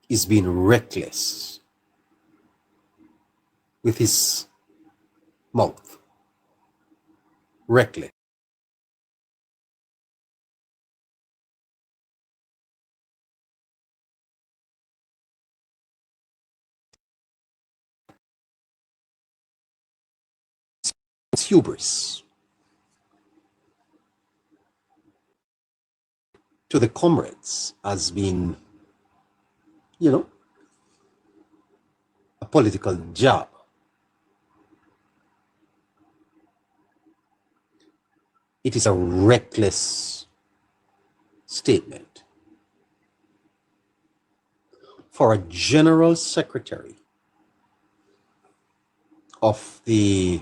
is being reckless with his mouth. Reckless. It's hubris to the comrades has been, a political jab. It is a reckless statement for a general secretary of the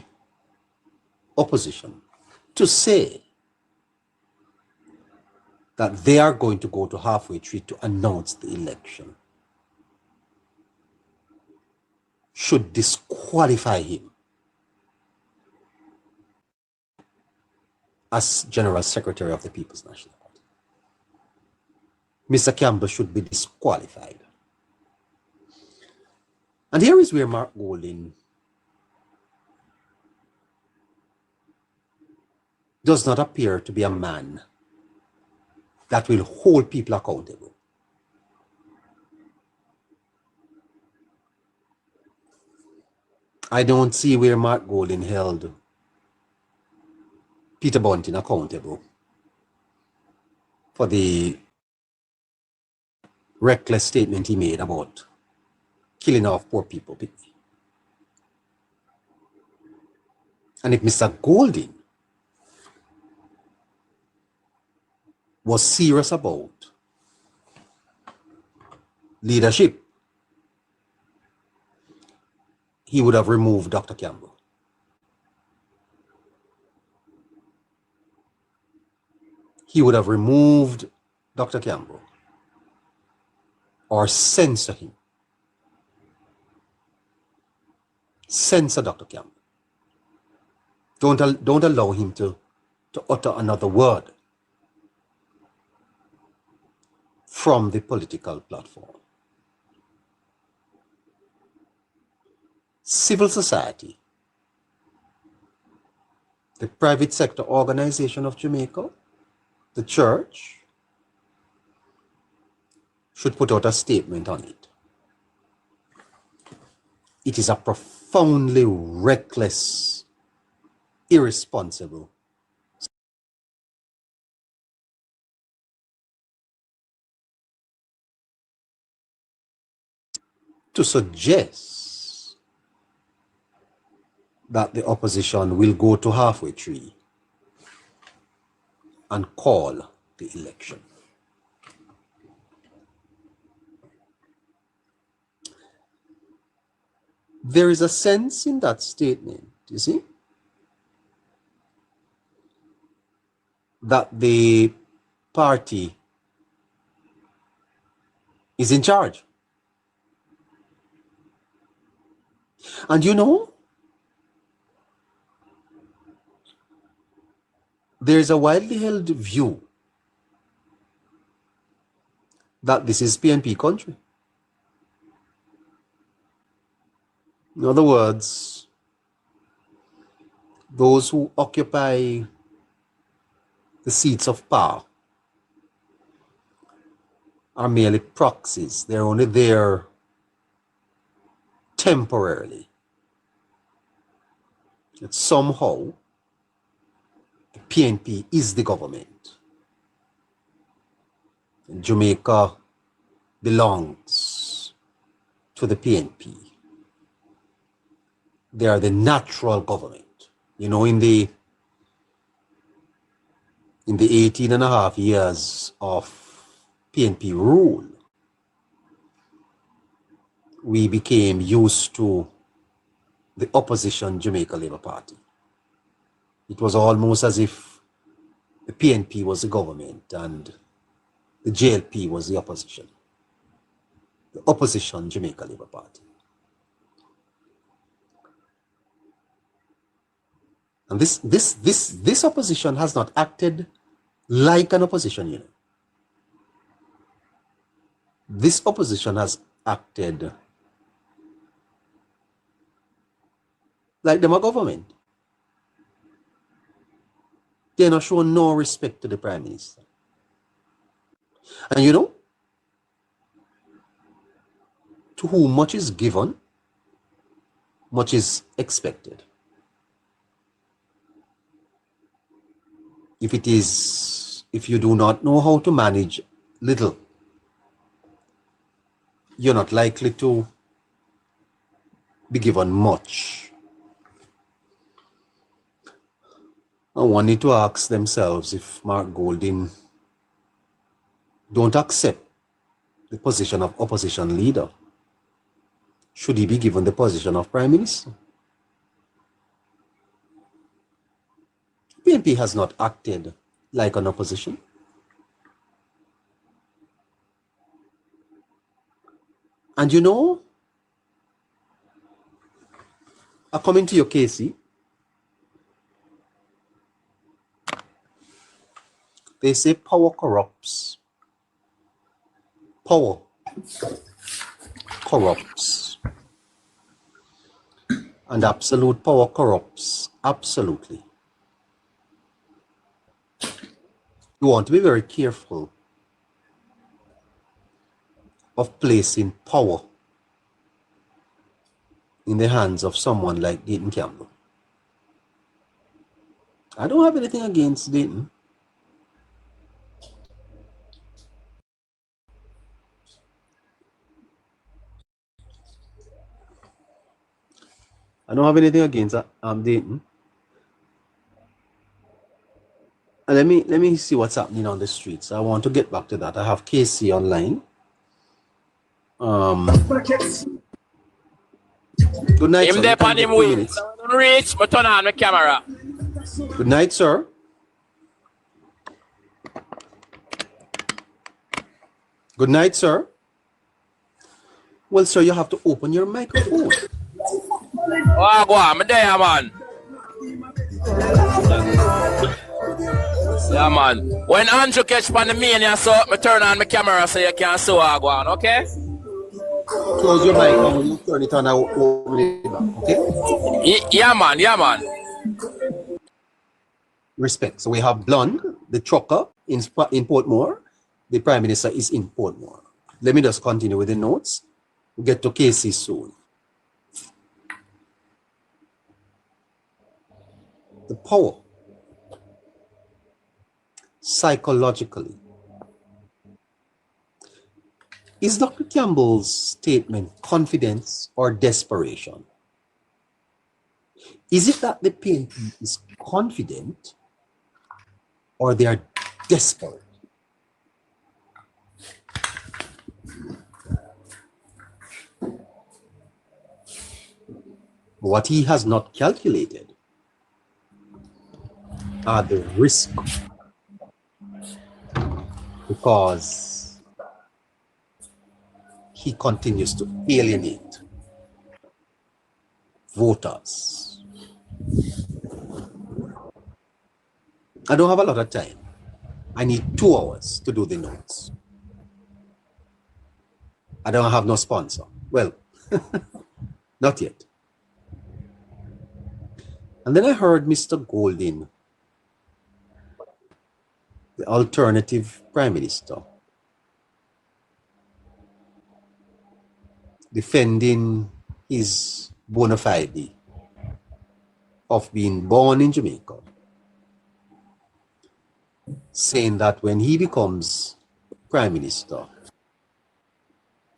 opposition to say that they are going to go to halfway tree to announce the election should disqualify him as General Secretary of the People's National Party. Mr. Campbell should be disqualified. And here is where Mark Golding does not appear to be a man that will hold people accountable. I don't see where Mark Golding held Peter Bunting accountable for the reckless statement he made about killing off poor people. And if Mr. Golding was serious about leadership, he would have removed Dr. Campbell. He would have removed Dr. Campbell or censor him. Censor Dr. Campbell. Don't allow him to utter another word from the political platform. Civil society, the private sector organization of Jamaica, the church, should put out a statement on it. It is a profoundly reckless, irresponsible to suggest that the opposition will go to halfway tree and call the election. There is a sense in that statement, you see, that the party is in charge. And there is a widely held view that this is PNP country. In other words, those who occupy the seats of power are merely proxies. They're only there temporarily. That somehow the PNP is the government. And Jamaica belongs to the PNP. They are the natural government. In the 18 and a half years of PNP rule, we became used to the opposition Jamaica Labour Party. It was almost as if the PNP was the government and the JLP was the opposition. The opposition Jamaica Labour Party. And this opposition has not acted like an opposition, This opposition has acted like them a government. They're not showing no respect to the Prime Minister. And you know, to whom much is given, much is expected. If you do not know how to manage little, you're not likely to be given much. And one need to ask themselves if Mark Golding don't accept the position of opposition leader, should he be given the position of Prime Minister? PNP has not acted like an opposition. And you know, I come into your Casey, they say power corrupts. Power corrupts. And absolute power corrupts absolutely. You want to be very careful of placing power in the hands of someone like Dayton Campbell. I don't have anything against Dayton. I don't have anything against Dayton. And let me see what's happening on the streets. I want to get back to that. I have Casey online. Good night, sir. There on him wait. Reach, but turn on the camera. Good night, sir. Good night, sir. Well, sir, you have to open your microphone. Oh, go on, I'm there, man. Yeah, man. When Andrew catch on the main, you saw me turn on my camera so you can see what I go on, okay? Close your mic and when you turn it on, I'll open it back, okay? Yeah, man, yeah, man. Respect. So we have Blonde, the trucker in Portmore. The Prime Minister is in Portmore. Let me just continue with the notes. We'll get to Casey soon. The power, psychologically. Is Dr. Campbell's statement confidence or desperation? Is it that the PNP is confident or they are desperate? What he has not calculated are the risk, because he continues to alienate voters. I don't have a lot of time. I need 2 hours to do the notes. I don't have no sponsor. Well, not yet. And then I heard Mr. Golding, the alternative Prime Minister, defending his bona fide of being born in Jamaica, saying that when he becomes Prime Minister,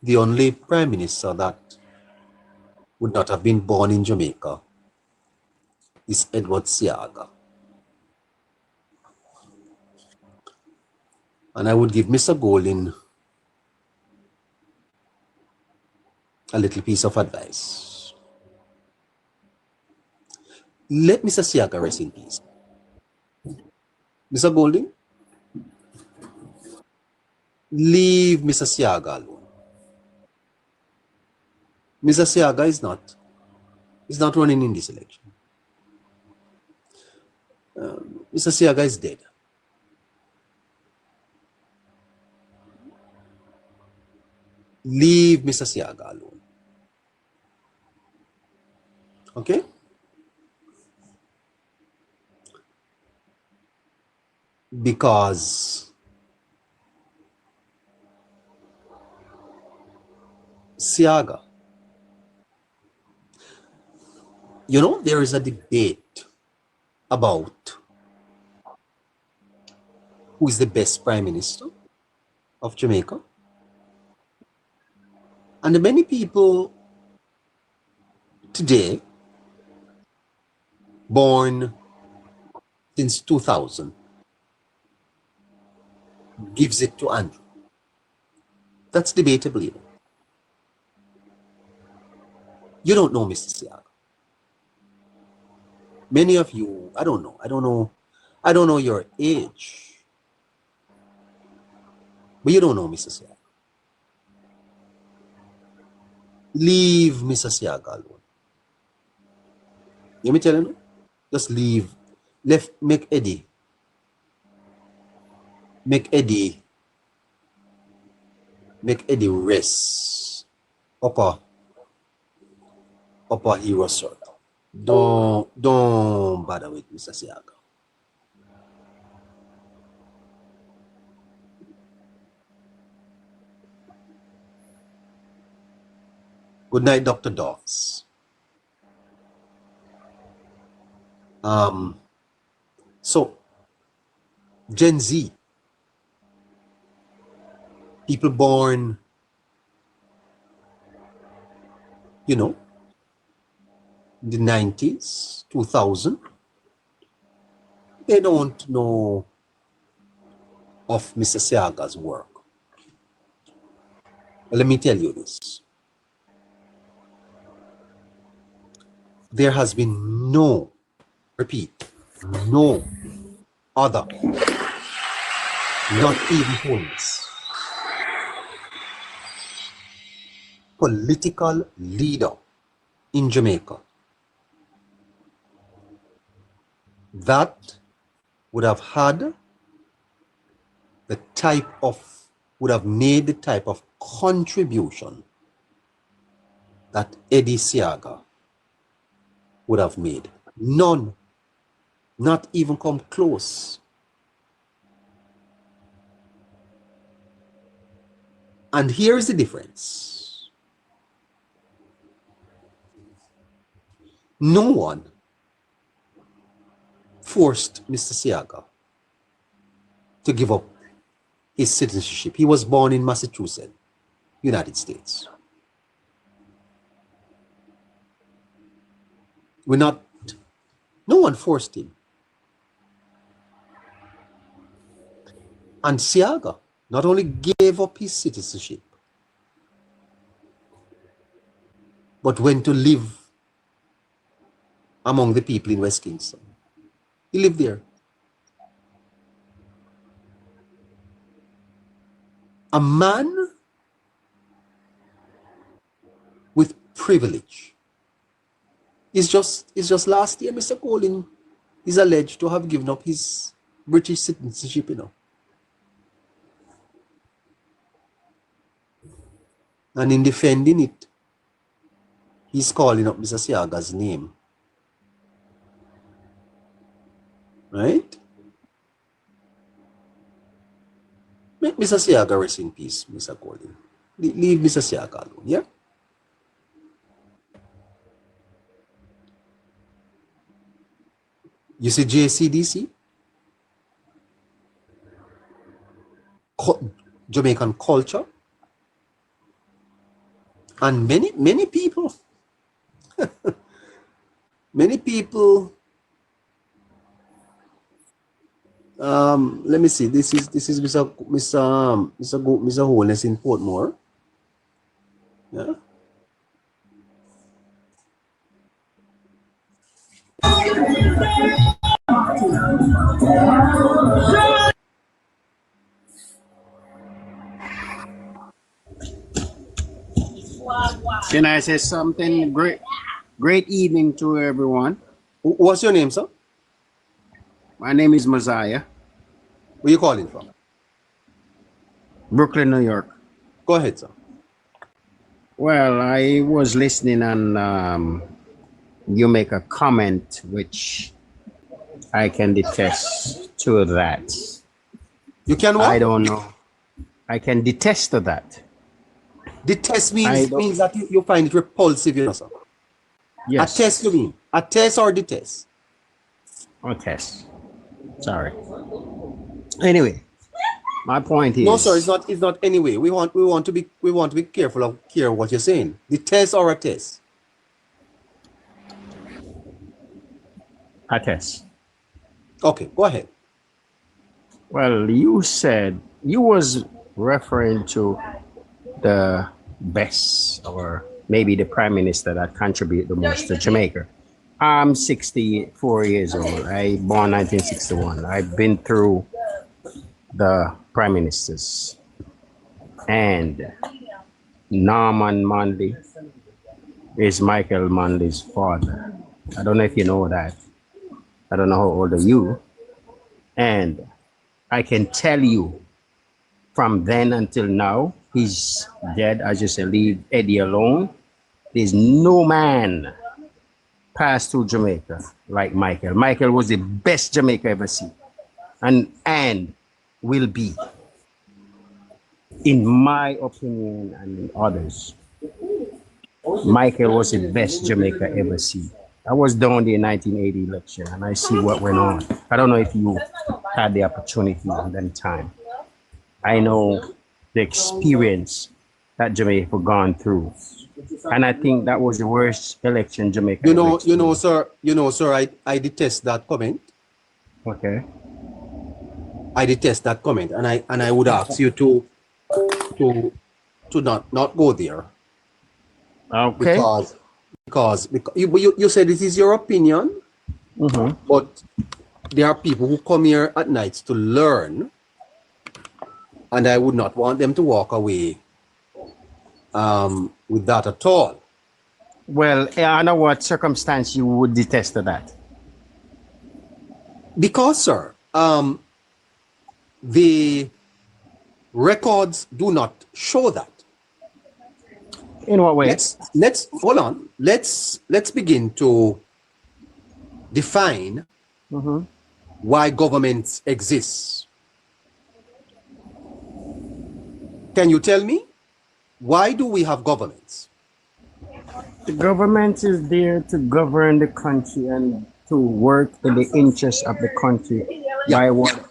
the only Prime Minister that would not have been born in Jamaica is Edward Seaga. And I would give Mr. Golding a little piece of advice. Let Mr. Seaga rest in peace. Mr. Golding, leave Mr. Seaga alone. Mr. Seaga is not running in this election. Mr. Seaga is dead. Leave Mr. Seaga alone. Okay? Because Seaga, you know, there is a debate about who is the best prime minister of Jamaica. And many people today, born since 2000, gives it to Andrew. That's debatable, you know. You don't know Mr. Seaga. Many of you, I don't know your age, but you don't know Mr. Seaga. Leave Mr. Seaga alone. Let me tell you, just leave. Make Eddie rest upper hero sword. Don't bother with Mr. Seaga. Good night, Dr. Dawes. So Gen Z, people born, you know, in the 90s, 2000, they don't know of Mr. Seaga's work. But let me tell you this. There has been no other, not even Holness, political leader in Jamaica that would have made the type of contribution that Eddie Seaga would have made. None. Not even come close. And here is the difference. No one forced Mr. Seaga to give up his citizenship. He was born in Massachusetts, United States. No one forced him. And Seaga not only gave up his citizenship, but went to live among the people in West Kingston. He lived there. A man with privilege. It's just last year, Mr. Colin is alleged to have given up his British citizenship, you know. And in defending it, he's calling up Mr. Seaga's name. Right? Make Mr. Seaga rest in peace, Mr. Colin. Leave Mr. Seaga alone, yeah? You see JCDC? Jamaican culture. And many people, let me see, this is Mr. Holness in Portmore. Yeah. Can I say something? Great evening to everyone. What's your name, sir? My name is Messiah. Where you calling from? Brooklyn, New York. Go ahead, sir. Well, I was listening and you make a comment which I can detest to that. You can I what? don't know. I can detest to that. Detest I means don't. that you find it repulsive, you know, sir. Attest Yes. you mean. Attest or detest? Test. Sorry. Anyway, my point No, sir, is it's not anyway. We want to be careful of what you're saying. Detest or attest? test. Okay, go ahead. Well, you said you was referring to the best or maybe the prime minister that contribute the most to Jamaica. I'm 64 years old. I born 1961. I've been through the prime ministers and Norman Manley is Michael Manley's father. I don't know if you know that. I don't know how old are you. And I can tell you from then until now, he's dead. As you say, leave Eddie alone. There's no man passed through Jamaica like Michael. Michael was the best Jamaica ever seen, and will be, in my opinion and others. Michael was the best Jamaica ever seen. I was down there in 1980 election and I see what went on. I don't know if you had the opportunity in that time. I know the experience that Jamaica gone through. And I think that was the worst election Jamaica ever experienced. Sir, I detest that comment. Okay. I detest that comment, and I would ask you to not go there Okay. because you said it is your opinion, but there are people who come here at nights to learn, and I would not want them to walk away with that at all. Well, under what circumstance you would detest that? Because, sir, the records do not show that. In what way? Let's hold on. Let's begin to define why governments exist. Can you tell me why do we have governments? The government is there to govern the country and to work in the interest of the country. By what?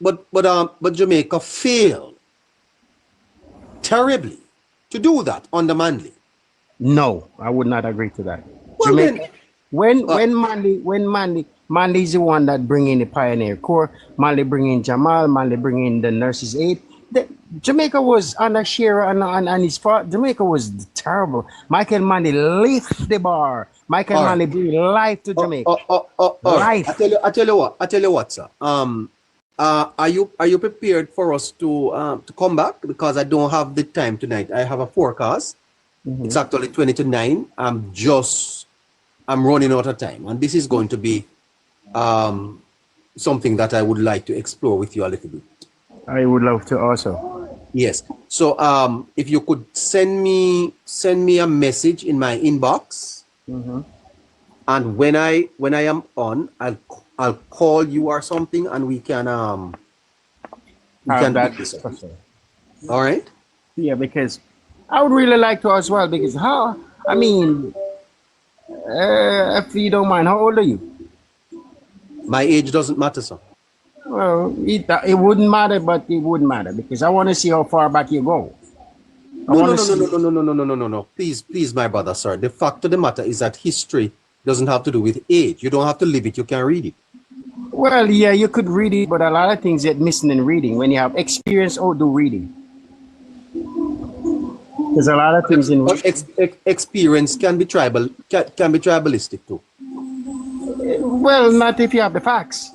But Jamaica failed terribly to do that under Manley. No, I would not agree to that. Well, Jamaica, when Manley is the one that bring in the Pioneer Corps, Manley bring in Jamal, Manley bring in the Nurses Aid. Jamaica was under Shearer and his part. Jamaica was terrible. Michael Manley lift the bar. Michael Manley bring life to Jamaica. Life. I tell you what, sir. Are you prepared for us to come back? Because I don't have the time tonight. I have a forecast. It's actually 20 to 9. I'm running out of time, and this is going to be something that I would like to explore with you a little bit. I would love to also. Yes. So if you could send me a message in my inbox, and when I am on, I'll call you or something, and we can Have that pick this up. discussion. All right. Yeah, because I would really like to as well. Because if you don't mind, how old are you? My age doesn't matter, sir. Well, it wouldn't matter, but it would matter because I want to see how far back you go. No. Please, my brother, sir. The fact of the matter is that history doesn't have to do with age. You don't have to live it. You can read it. Well, yeah, you could read it, but a lot of things get missing in reading. When you have experience, do reading. There's a lot of things in experience can be tribalistic too. Well, not if you have the facts.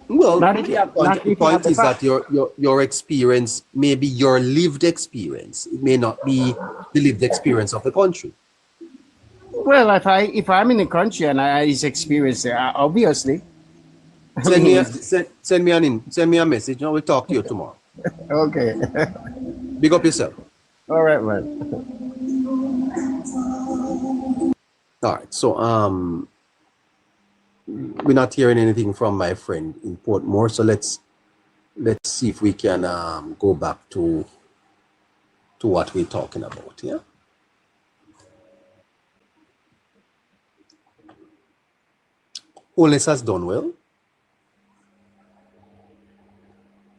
Well, the point is that your experience may be your lived experience. It may not be the lived experience of the country. Well, if I'm in the country and his experience, obviously. Send me a message, and we'll talk to you tomorrow. Okay. Big up yourself. All right, man. All right. So we're not hearing anything from my friend in Portmore. So let's see if we can go back to what we're talking about. Yeah. Holness has done well.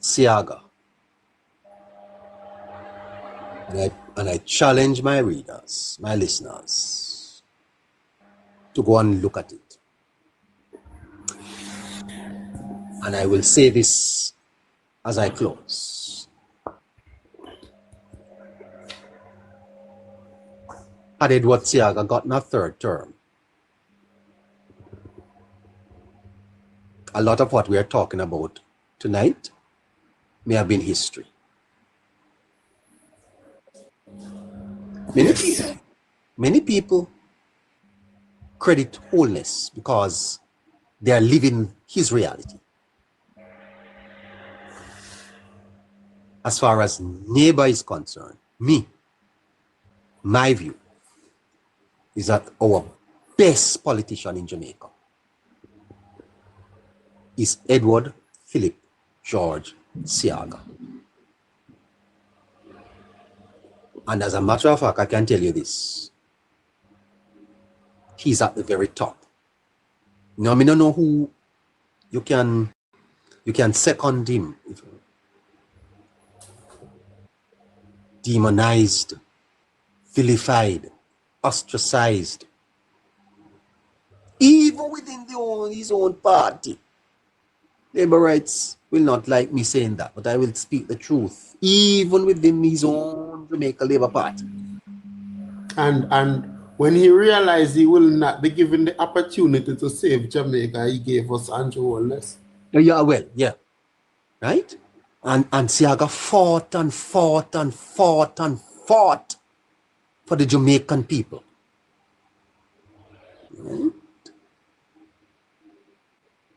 Seaga. And I challenge my readers, my listeners, to go and look at it. And I will say this as I close. Had Edward Seaga gotten a third term, a lot of what we are talking about tonight may have been history. Many people credit Holness because they are living his reality. As far as neighbor is concerned, my view is that our best politician in Jamaica is Edward Philip George Seaga. And as a matter of fact, I can tell you this. He's at the very top. Now, I don't know who you can second him. Demonized, vilified, ostracized, even within his own party. Labour rights will not like me saying that, but I will speak the truth. Even within his own Jamaica Labour Party. And when he realized he will not be given the opportunity to save Jamaica, he gave us Andrew Holness. Yeah, well, yeah. Right? And Seaga fought and fought and fought and fought for the Jamaican people. Right?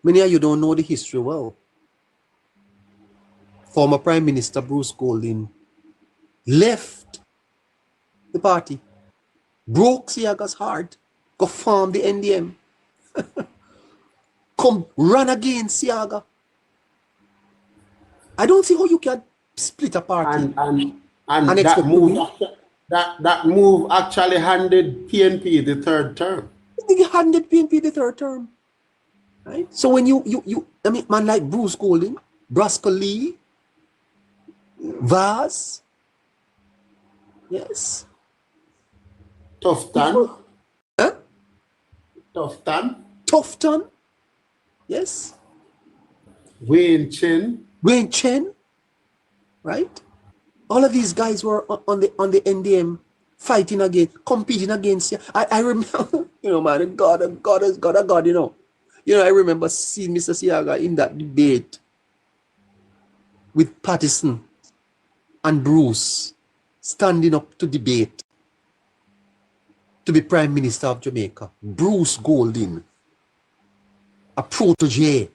Many of you don't know the history well. Former Prime Minister Bruce Golding left the party, broke Seaga's heart, go form the NDM, come run against Seaga. I don't see how you can split a party. And that move actually handed PNP the third term. He handed PNP the third term. Right? So when I mean, man like Bruce Golding, Brasco Lee, Vaz, yes. Tufton. Huh? Tufton, yes. Wayne Chen, right? All of these guys were on the NDM fighting against, competing against. I remember, man, God, I remember seeing Mr. Seaga in that debate with Pattison and Bruce standing up to debate to be Prime Minister of Jamaica. Bruce Golding, a protege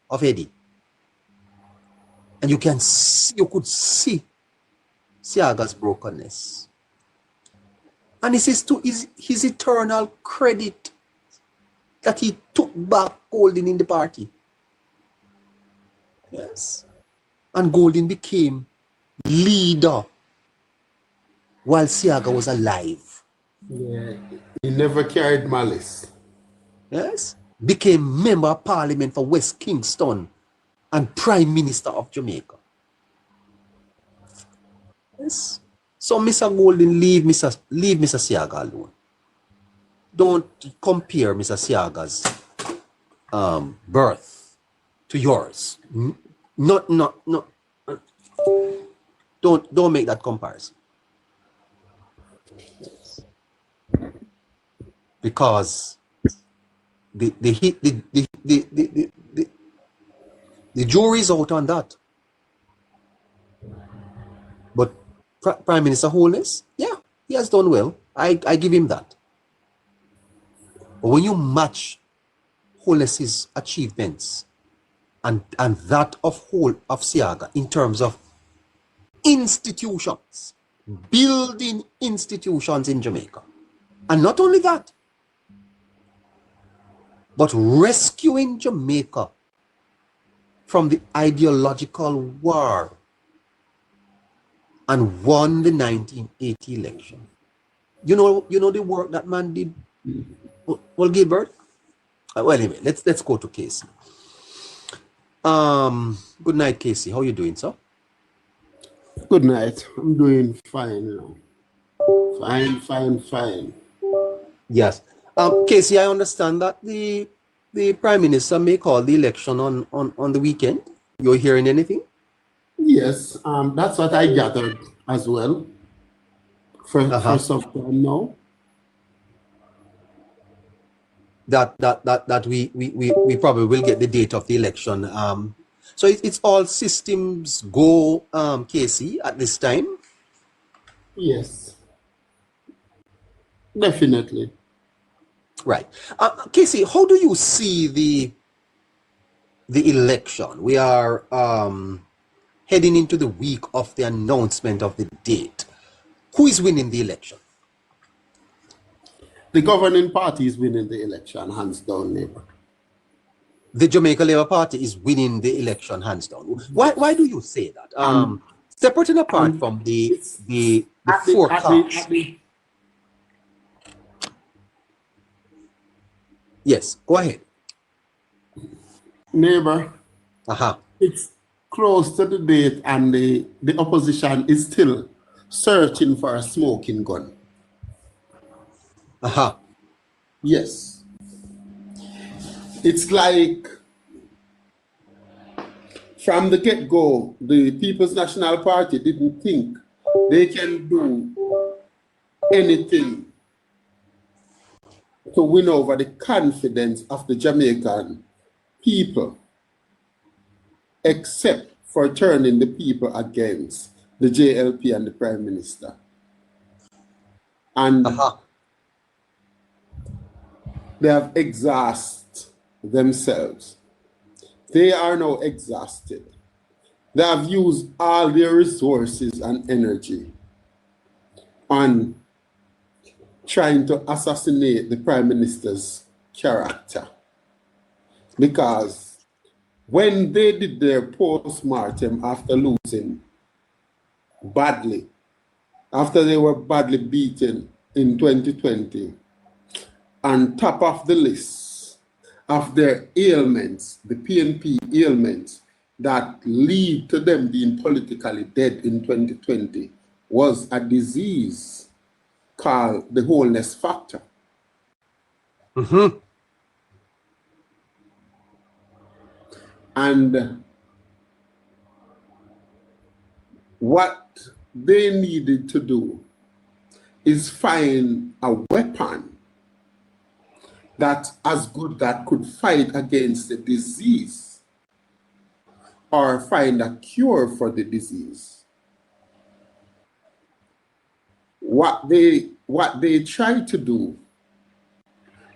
of Eddie. And you could see Seaga's brokenness. And this is to his eternal credit that he took back Golding in the party. Yes. And Golding became leader while Seaga was alive. Yeah, he never carried malice. Yes. Became member of parliament for West Kingston and Prime Minister of Jamaica. Yes. So Mr. Golding, leave Mr. Seaga alone. Don't compare Mr. Seaga's birth to yours. No. Don't make that comparison. Yes. Because the jury's out on that. But Prime Minister Holness, yeah, he has done well. I give him that. But when you match Holness's achievements and that of Seaga in terms of institutions, building institutions in Jamaica, and not only that, but rescuing Jamaica from the ideological war and won the 1980 election. You know the work that man did. Well, Gilbert. Well, anyway, let's go to Casey. Good night, Casey. How you doing, sir? Good night. I'm doing fine, Fine. Yes. Casey, I understand that the Prime Minister may call the election on the weekend. You're hearing anything? Yes, that's what I gathered as well for some time now. That we probably will get the date of the election. So it's all systems go, Casey, at this time? Yes, definitely. Right. Casey, how do you see the election? We are heading into the week of the announcement of the date. Who is winning the election? The governing party is winning the election, hands down, neighbor. The Jamaica Labour Party is winning the election, hands down. Why do you say that? Separate and apart from the forecast. Yes, go ahead. Neighbor, it's close to the date and the opposition is still searching for a smoking gun. Yes. It's like from the get-go, the People's National Party didn't think they can do anything to win over the confidence of the Jamaican people, except for turning the people against the JLP and the Prime Minister. And they have exhausted themselves. They are now exhausted. They have used all their resources and energy on trying to assassinate the Prime Minister's character. Because when they did their post-mortem after losing badly, after they were badly beaten in 2020, on top of the list of their ailments, the PNP ailments that lead to them being politically dead in 2020 was a disease called the Holness factor. And what they needed to do is find a weapon that's as good that could fight against the disease or find a cure for the disease. What they try to do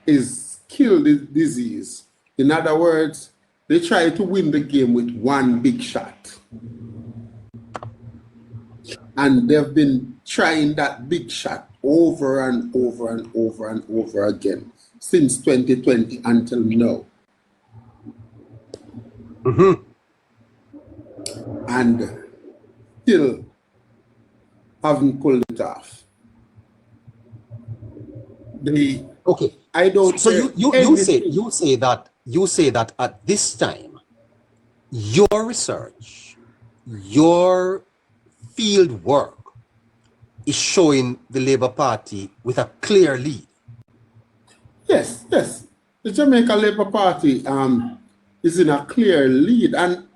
is kill the disease. In other words, they try to win the game with one big shot. And they've been trying that big shot over and over and over and over again since 2020 until now. And still haven't pulled it off. I don't. So you say that at this time, your research, your field work is showing the Labour Party with a clear lead. Yes. The Jamaica Labour Party is in a clear lead, and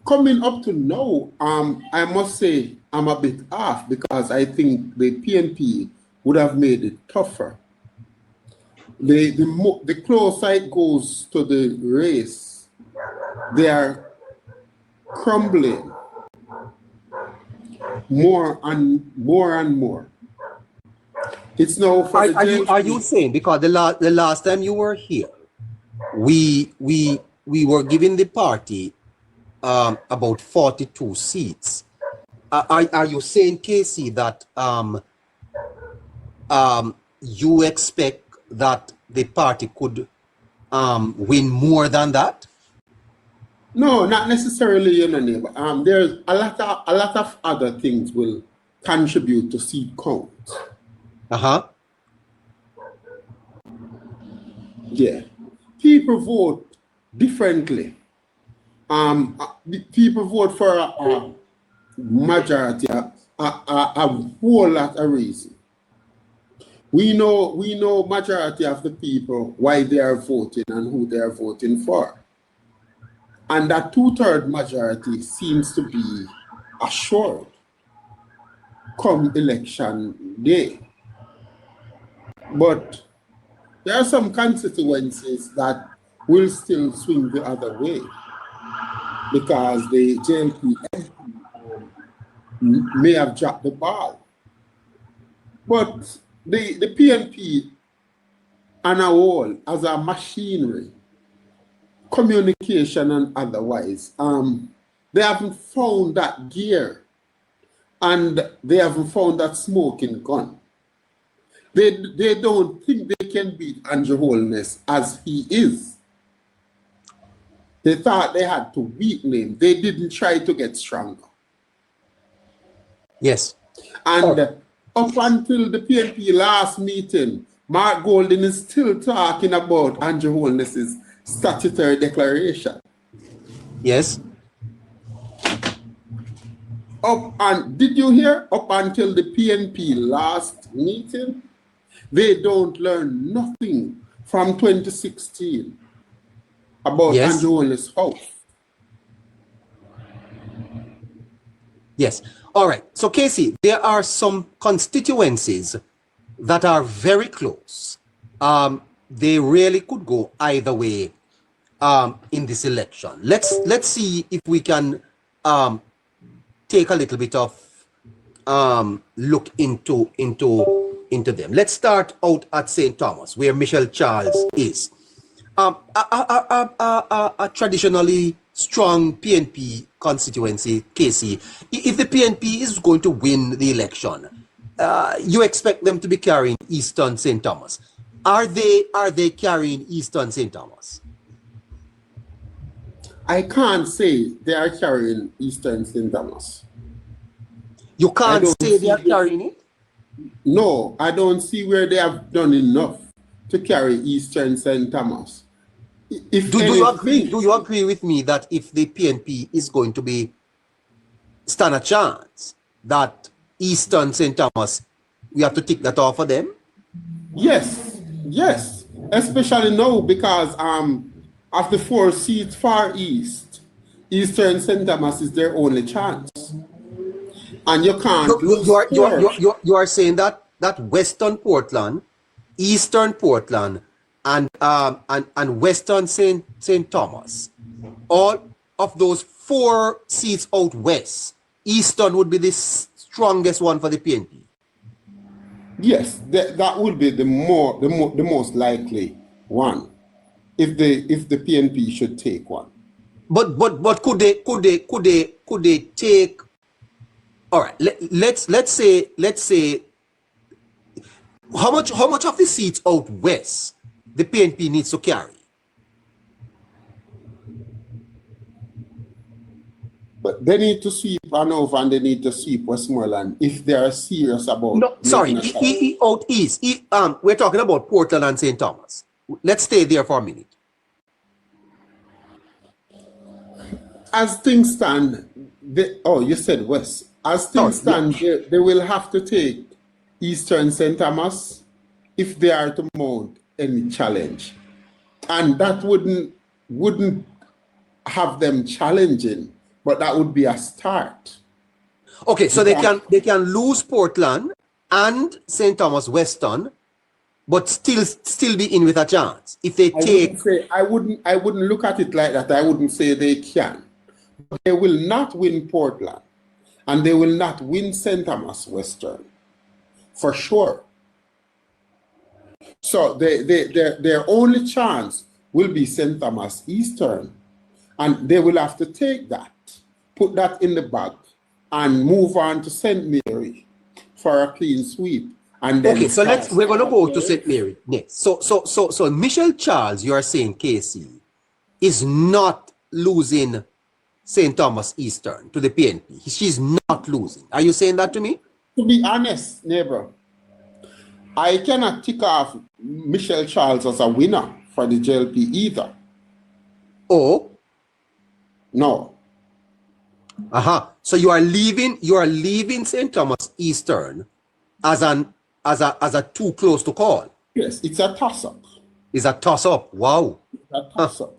coming up to now, I must say I'm a bit off because I think the PNP would have made it tougher. The closer it goes to the race, they are crumbling more and more. It's now for are you saying, because the last time you were here, we were giving the party about 42 seats. Are you saying, Casey, that you expect that the party could win more than that? No, not necessarily, you know, neighbor. There's a lot of other things will contribute to seat count. Yeah, people vote differently. People vote for a majority, a whole lot of reasons. We know majority of the people why they are voting and who they are voting for. And that 2/3 majority seems to be assured come election day. But there are some constituencies that will still swing the other way because the JLPNP may have dropped the ball. But the PNP on a whole, as a machinery, communication and otherwise, they haven't found that gear and they haven't found that smoking gun. They don't think they can beat Andrew Holness as he is. They thought they had to weaken him. They didn't try to get stronger. Yes. And up until the PNP last meeting, Mark Golden is still talking about Andrew Holness's statutory declaration. Yes. Did you hear? Up until the PNP last meeting, they don't learn nothing from 2016 about Andrew Holness' house. Yes. All right. So, Casey, there are some constituencies that are very close. They really could go either way in this election. Let's see if we can take a little bit of look into them. Let's start out at St. Thomas, where Michelle Charles is. A traditionally strong PNP constituency, Casey. If the PNP is going to win the election, you expect them to be carrying Eastern St. Thomas. Are they carrying Eastern St. Thomas? I can't say they are carrying Eastern St. Thomas. You can't say they are carrying it? No, I don't see where they have done enough to carry Eastern St. Thomas. Do you agree with me that if the PNP is going to stand a chance, that Eastern St. Thomas, we have to tick that off for them? Yes, especially now because of the 4 seats far east, Eastern St. Thomas is their only chance, and you can't. You are saying that Western Portland, Eastern Portland, and Western St. Thomas, all of those 4 seats out west, Eastern would be the strongest one for the PNP. Yes, that would be the most likely one, if the PNP should take one. But could they take? All right, let's say how much of the seats out west the PNP needs to carry? But they need to sweep Hanover and they need to sweep Westmoreland if they are serious about. No, sorry, out east. We're talking about Portland and St. Thomas. Let's stay there for a minute. As things stand, you said west. As things stand, they will have to take Eastern St. Thomas if they are to mount any challenge, and that wouldn't have them challenging, but that would be a start. Okay, so they can lose Portland and St. Thomas Western, but still be in with a chance if they take. I wouldn't look at it like that. I wouldn't say they can. They will not win Portland, and they will not win St. Thomas Western, for sure. So their only chance will be St. Thomas Eastern, and they will have to take that, put that in the bag, and move on to St. Mary for a clean sweep. and then Okay, so we're gonna go to St. Mary next. So Michelle Charles, you are saying KC is not losing St. Thomas Eastern to the PNP. She's not losing. Are you saying that to me? To be honest, neighbor, I cannot tick off Michelle Charles as a winner for the JLP either. Oh, No. so you are leaving St. Thomas Eastern as a too close to call. Yes, it's a toss-up. It's a toss-up. Wow. It's a toss-up.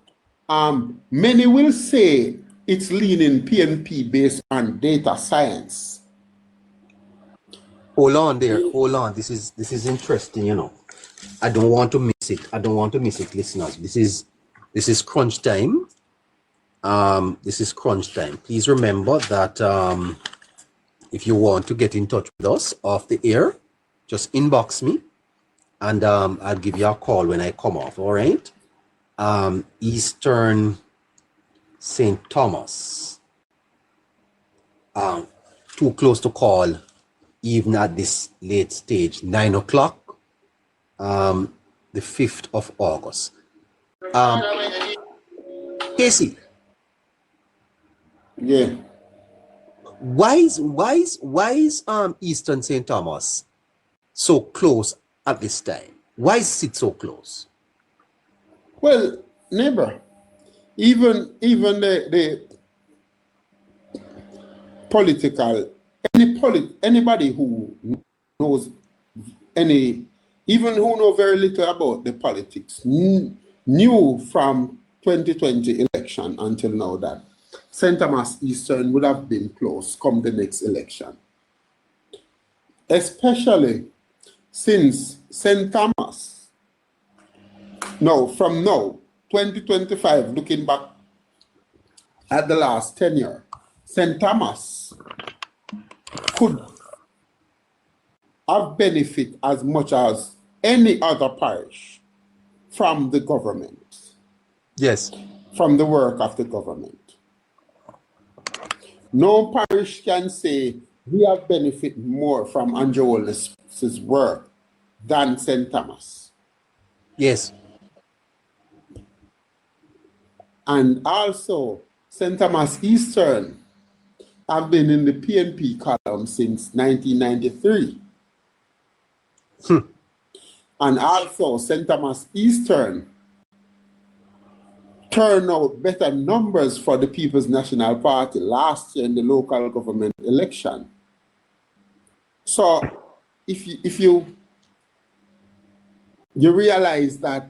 Many will say it's leaning PNP based on data science. Hold on there. Hold on. This is interesting, you know. I don't want to miss it. Listeners. This is crunch time. This is crunch time. Please remember that if you want to get in touch with us off the air, just inbox me and I'll give you a call when I come off. All right. Eastern St. Thomas. Too close to call even at this late stage. 9 o'clock. The 5th of August. Casey. Yeah. Why is Eastern St. Thomas so close at this time? Why is it so close? Well, neighbor, even the political, anybody who knows even who know very little about the politics, knew from 2020 election until now that St. Thomas Eastern would have been close come the next election. Especially since St. Thomas, from now, 2025, looking back at the last tenure, St. Thomas could have benefit as much as any other parish from the government. Yes. From the work of the government. No parish can say we have benefit more from Andrew Holness's work than St. Thomas. Yes. And also, St. Thomas Eastern have been in the PNP column since 1993. And also, St. Thomas Eastern turned out better numbers for the People's National Party last year in the local government election. So if you realize that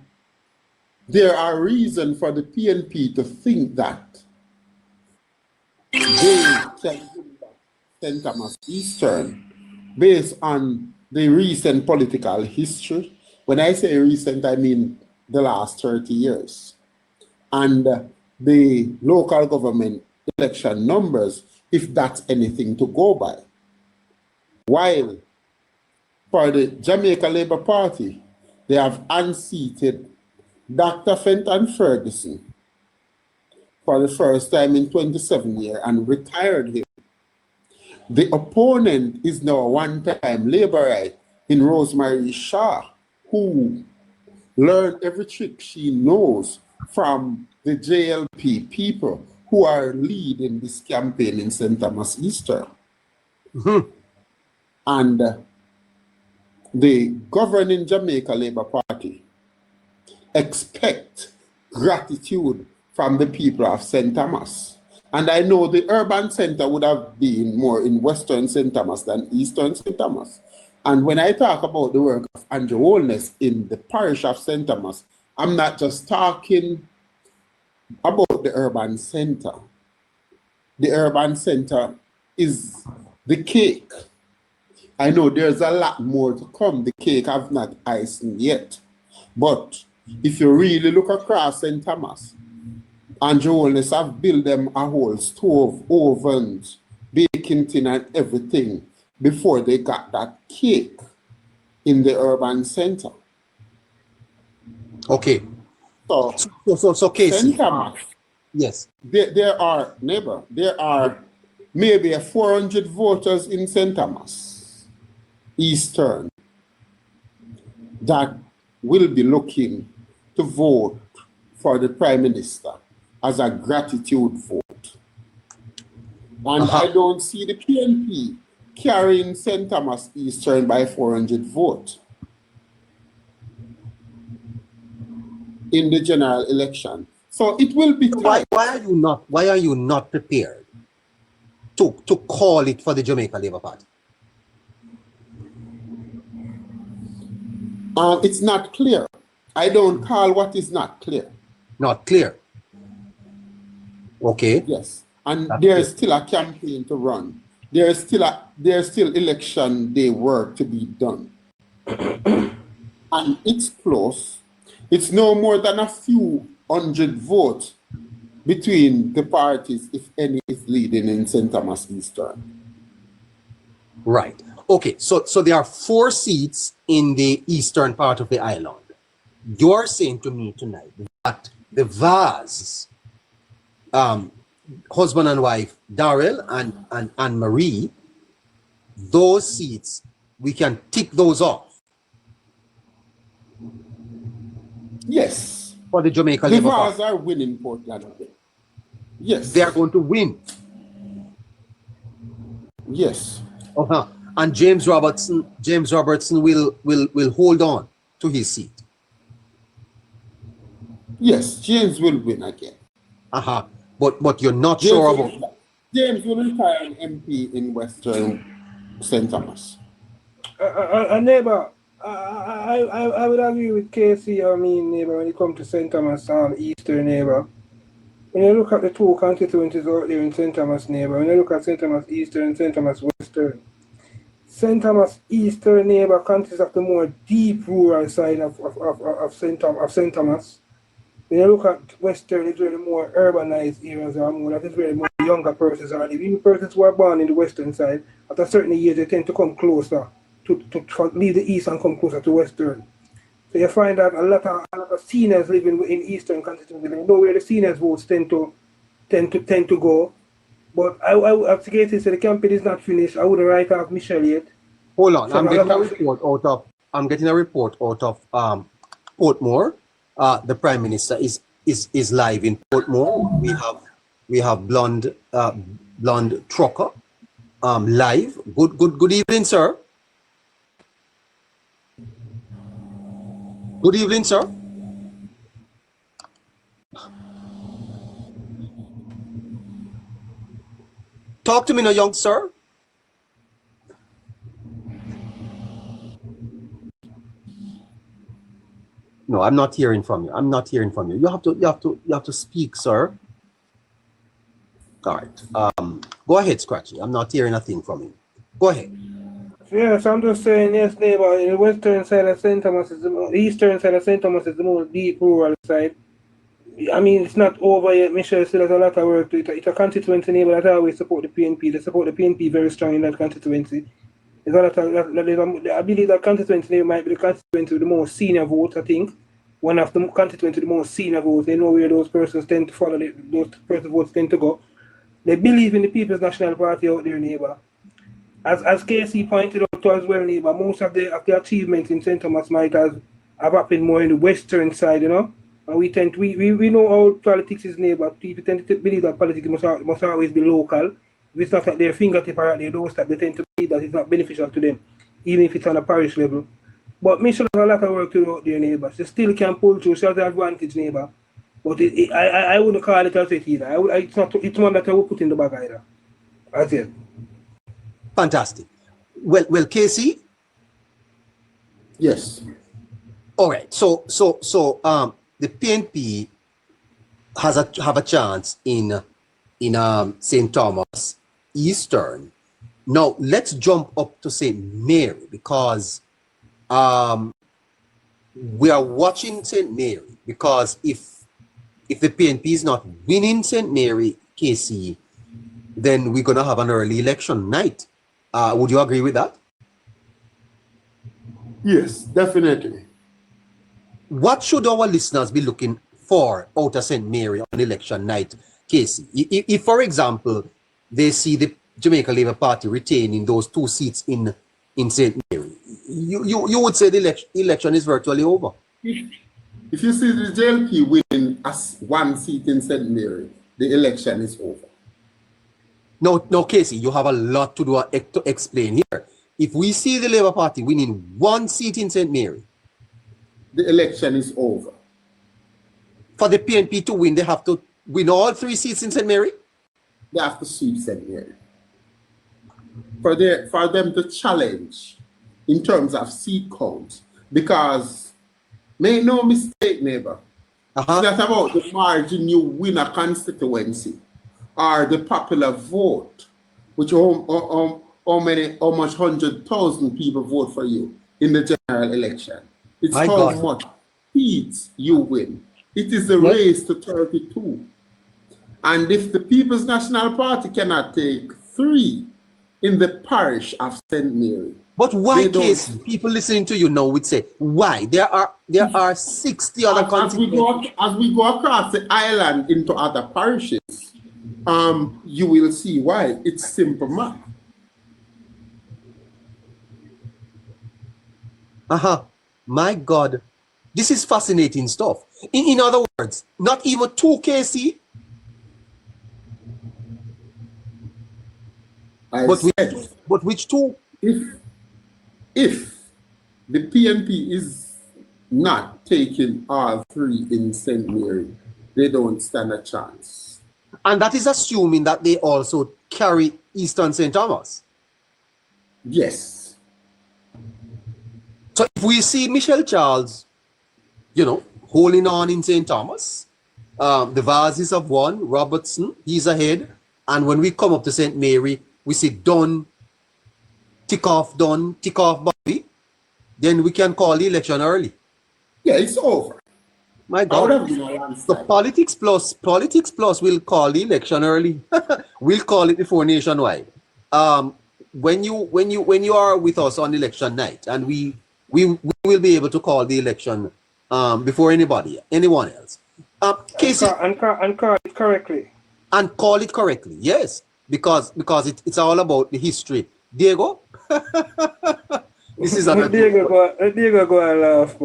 there are reasons for the PNP to think that they can win back St. Thomas Eastern based on the recent political history. When I say recent, I mean the last 30 years. And the local government election numbers, if that's anything to go by. While for the Jamaica Labour Party, they have unseated Dr. Fenton Ferguson for the first time in 27 years and retired him. The opponent is now a one-time Labourite in Rosemary Shaw, who learned every trick she knows from the JLP people who are leading this campaign in St. Thomas Eastern. And the governing Jamaica Labour Party expect gratitude from the people of St. Thomas. And I know the urban center would have been more in Western St. Thomas than Eastern St. Thomas. And when I talk about the work of Andrew Holness in the parish of St. Thomas, I'm not just talking about the urban center. The urban center is the cake. I know there's a lot more to come. The cake have not icing yet. But if you really look across St. Thomas, Andrew Holness have built them a whole stove, ovens, baking tin and everything before they got that cake in the urban center. Okay. So Casey. St. Thomas, yes. There are maybe 400 voters in St. Thomas Eastern that will be looking to vote for the Prime Minister as a gratitude vote. And I don't see the PNP carrying St. Thomas Eastern by 400 votes in the general election. So it will be tight. Why are you not prepared to call it for the Jamaica Labour Party? It's not clear. I don't call what is not clear. Not clear. Okay. Yes. And there's still a campaign to run. There's still election day work to be done. And it's close. It's no more than a few hundred votes between the parties, if any, is leading in St. Thomas Eastern. Right. Okay. So there are 4 seats in the eastern part of the island. You're saying to me tonight that the Vaz, husband and wife, Darrell and Anne-Marie, those seats, we can tick those off. Yes. For the Jamaica The Labour Vaz Party. are winning Portland. Yes. They are going to win. Yes. And James Robertson will hold on to his seat. Yes, James will win again. But you're not sure about. James will retire an MP in Western St. Thomas. A neighbor, I would agree with Casey. I mean, neighbor, when it comes to St. Thomas, Eastern neighbor. When you look at the 2 constituencies out there in St. Thomas neighbor, when you look at St. Thomas Eastern and St. Thomas Western, St. Thomas Eastern neighbor consists of the more deep rural side of St. Thomas. When you look at Western, it's really more urbanized areas or more, that is where more younger persons are living. Even persons who are born in the Western side, after certain years, they tend to come closer, to leave the East and come closer to Western. So you find that a lot of seniors living in Eastern constituencies. You know where the seniors votes tend to go. But I have to get this, so the campaign is not finished. I wouldn't write off Michelle yet. Hold on, I'm getting a report out of Portmore. The Prime Minister is live in Portmore. We have blonde trucker live. Good evening, sir. Good evening, sir. Talk to me now, young sir. No, I'm not hearing from you. I'm not hearing from you. You have to speak, sir. All right. Go ahead, Scratchy. I'm not hearing a thing from you. Go ahead. Yes, I'm just saying, yes, neighbor, in the western side of St. Thomas is the eastern side of St. Thomas is the more deep rural side. I mean, it's not over yet. Michelle still has a lot of work to it. It's a constituency neighbor that always support the PNP. They support the PNP very strong in that constituency. There's a lot of, I believe that constituency neighbor might be the constituency with the most senior votes, I think. One of the constituency with the most senior votes. They know where those persons tend to follow, those persons' votes tend to go. They believe in the People's National Party out there, neighbor. As Casey pointed out to as well, neighbor, most of the achievements in St. Thomas might have happened more in the western side, you know. And we know how politics is, neighbor. People tend to believe that politics must always be local. If it's not at their fingertip or at their doorstep, they tend to believe that it's not beneficial to them, even if it's on a parish level. But Michelle has a lot of work to do out there, neighbor. She still can pull through. She has the advantage, neighbor. But I wouldn't call it a threat either. It's one that I would put in the bag either. That's it. Fantastic. Well, Casey. Yes. All right. So the PNP have a chance in St. Thomas Eastern. Now let's jump up to St. Mary, because we are watching St. Mary, because if the PNP is not winning St. Mary, KC, then we're gonna have an early election night. Would you agree with that? Yes, definitely. What should our listeners be looking for out of St. Mary on election night, Casey? If, for example, they see the Jamaica Labour Party retaining those 2 seats in St. Mary, you would say the election is virtually over. If you see the JLP winning as one seat in St. Mary, the election is over. No, Casey, you have a lot to explain here. If we see the Labour Party winning one seat in St. Mary, the election is over. For the PNP to win, they have to win all 3 seats in St. Mary? They have to sweep St. Mary. For them to challenge in terms of seat count, because make no mistake, neighbor, it's not about the margin you win a constituency or the popular vote, which how much 100,000 people vote for you in the general election. It's how much seats you win. It is a race to 32. And if the People's National Party cannot take 3 in the parish of St. Mary. But why, Casey? People listening to you now would say, why? There are 60 other constituencies. As we go across the island into other parishes, you will see why. It's simple math. My God, this is fascinating stuff. In other words, not even 2, Casey. But which 2? If the PNP is not taking all 3 in St. Mary, they don't stand a chance. And that is assuming that they also carry Eastern St. Thomas. Yes. So if we see Michelle Charles, holding on in St. Thomas, the Vases have won, Robertson, he's ahead. And when we come up to St. Mary, we see Dunn, tick off Bobby, then we can call the election early. Yeah, it's over. My God. So Politics Plus will call the election early. We'll call it before nationwide. When you are with us on election night, and we will be able to call the election before anyone else. Casey, and call it correctly. And call it correctly, yes, because it's all about the history. Diego, this is Diego go and laugh.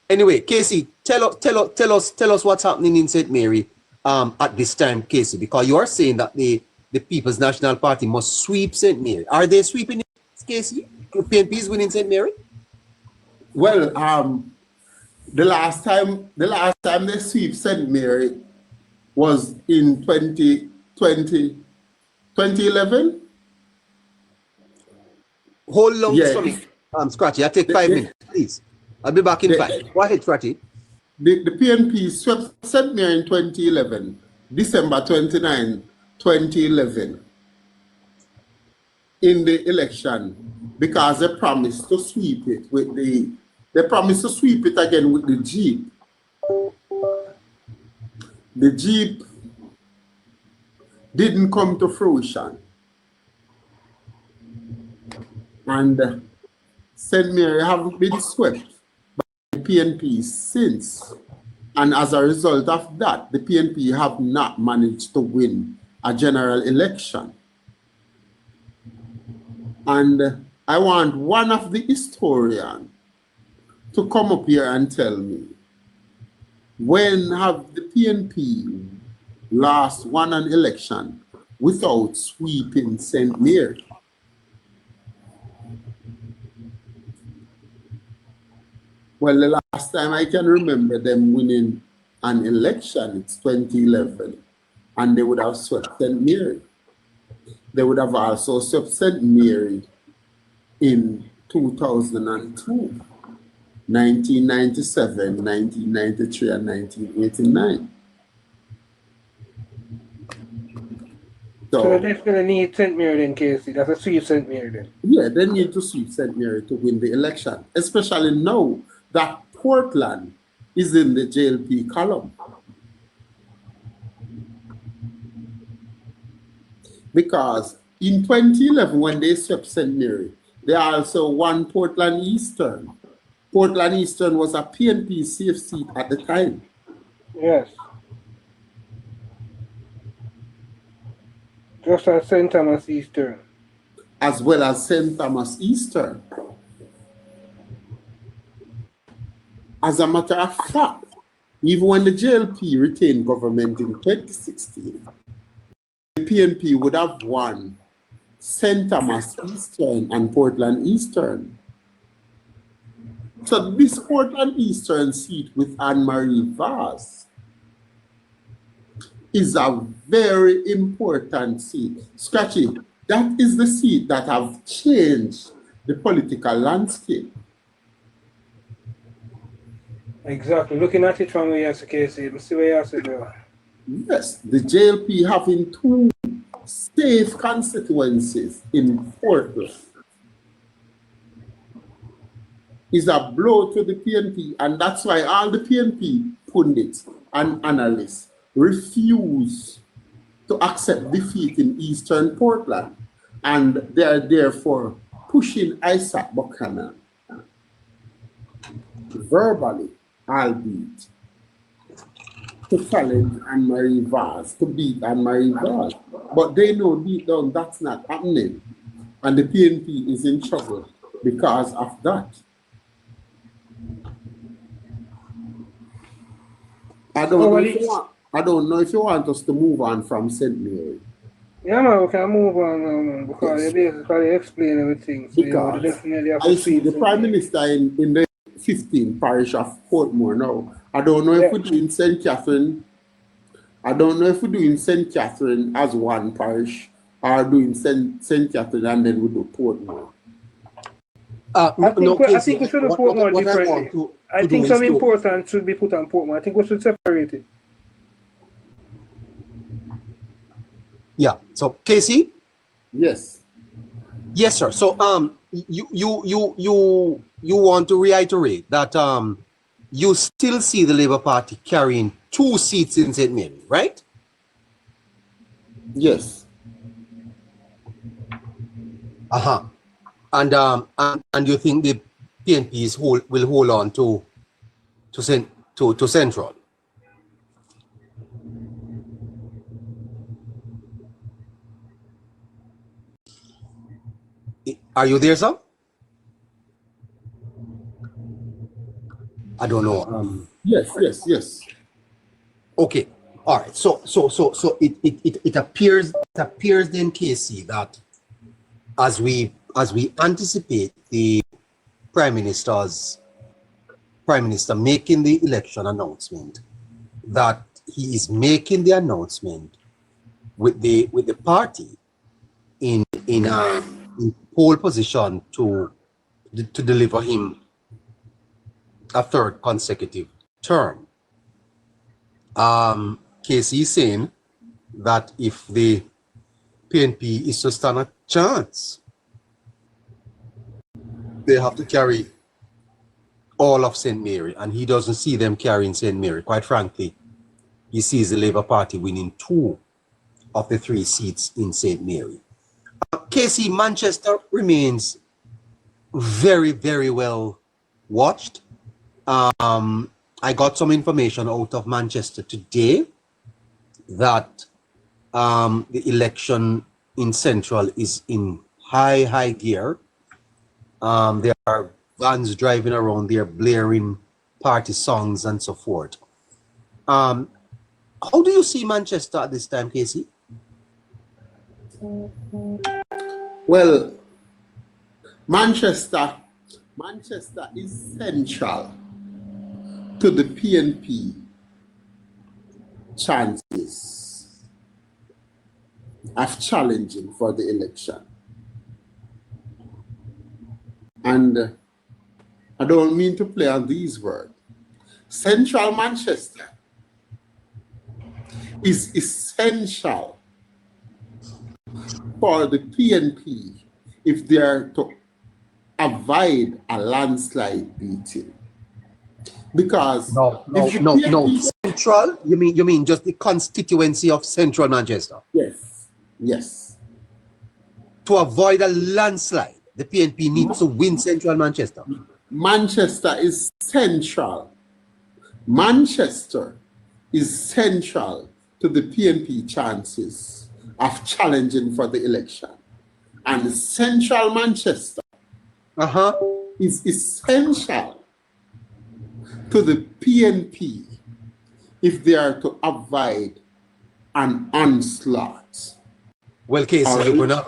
Anyway, Casey, tell us what's happening in St. Mary at this time, Casey, because you are saying that the People's National Party must sweep St. Mary. Are they sweeping it, Casey? PNP is winning St. Mary? Well, the last time they sweep St. Mary was in 2011. Hold on, Scratchy. I take 5 minutes, please. I'll be back in 5. Go ahead, Scratchy. The PNP swept St. Mary in 2011, December 29, 2011, in the election, because they promised to sweep it again with the Jeep. The Jeep didn't come to fruition. And St. Mary haven't been swept by the PNP since. And as a result of that, the PNP have not managed to win a general election. And I want one of the historians to come up here and tell me, when have the PNP last won an election without sweeping St. Mary? Well, the last time I can remember them winning an election, it's 2011, and they would have swept St. Mary. They would have also swept St. Mary in 2002. 1997, 1993, and 1989. So they definitely need St. Mary then, Casey. That's a sweep St. Mary then. Yeah, they need to sweep St. Mary to win the election, especially now that Portland is in the JLP column. Because in 2011, when they swept St. Mary, they also won Portland Eastern. Portland Eastern was a PNP safe seat at the time. Yes. Just as St. Thomas Eastern. As well as St. Thomas Eastern. as a matter of fact, even when the JLP retained government in 2016, the PNP would have won St. Thomas Eastern and Portland Eastern. So this Portland Eastern seat with Anne-Marie Vaz is a very important seat. Scratchy, that is the seat that have changed the political landscape. Exactly. Looking at it from where you can see, see where you see there. Yes, the JLP having two safe constituencies in Portland is a blow to the PNP, and that's why all the PNP pundits and analysts refuse to accept defeat in Eastern Portland, and they are therefore pushing Isaac Buchanan verbally, albeit, to challenge Anne-Marie Vaz, to beat Anne-Marie Vaz. But they know deep down that's not happening. And the PNP is in trouble because of that. I don't know if you want us to move on from St. Mary. Yeah, man, we can move on now, man, because you basically explain everything. So Because definitely have I see the Prime Minister in the 15th parish of Portmore now. I don't know if we're doing St. Catherine. I don't know if we're doing St. Catherine as one parish or doing St. Catherine and then we do Portmore. I think we should have Portmore differently. I think some important should be put on Portmore. I think we should separate it. Yeah. So Casey? Yes. Yes, sir. So you want to reiterate that you still see the Labour Party carrying 2 seats in St. Mary, right? Yes. And you think the PNPs will hold on to Central? Are you there, sir? I don't know. Yes. Okay. All right. So it appears then, Casey, that as we anticipate the Prime Minister making the election announcement, that he is making the announcement with the party in pole position to deliver him a 3rd consecutive term. Casey is saying that if the PNP is to stand a chance, they have to carry all of St. Mary, and he doesn't see them carrying St. Mary. Quite frankly, he sees the Labour Party winning 2 of the 3 seats in St. Mary. Casey, Manchester remains very, very well watched. I got some information out of Manchester today that the election in Central is in high gear. There are vans driving around there blaring party songs and so forth. How do you see Manchester at this time, Casey? Well, Manchester is central to the PNP chances of challenging for the election. And I don't mean to play on these words. Central Manchester is essential for the PNP if they are to avoid a landslide beating. Because no. Central? You mean just the constituency of Central Manchester? Yes. To avoid a landslide, the PNP needs to win Central Manchester. Manchester is central. Manchester is central to the PNP chances of challenging for the election. And Central Manchester is essential to the PNP if they are to avoid an onslaught Well, Casey, you're going to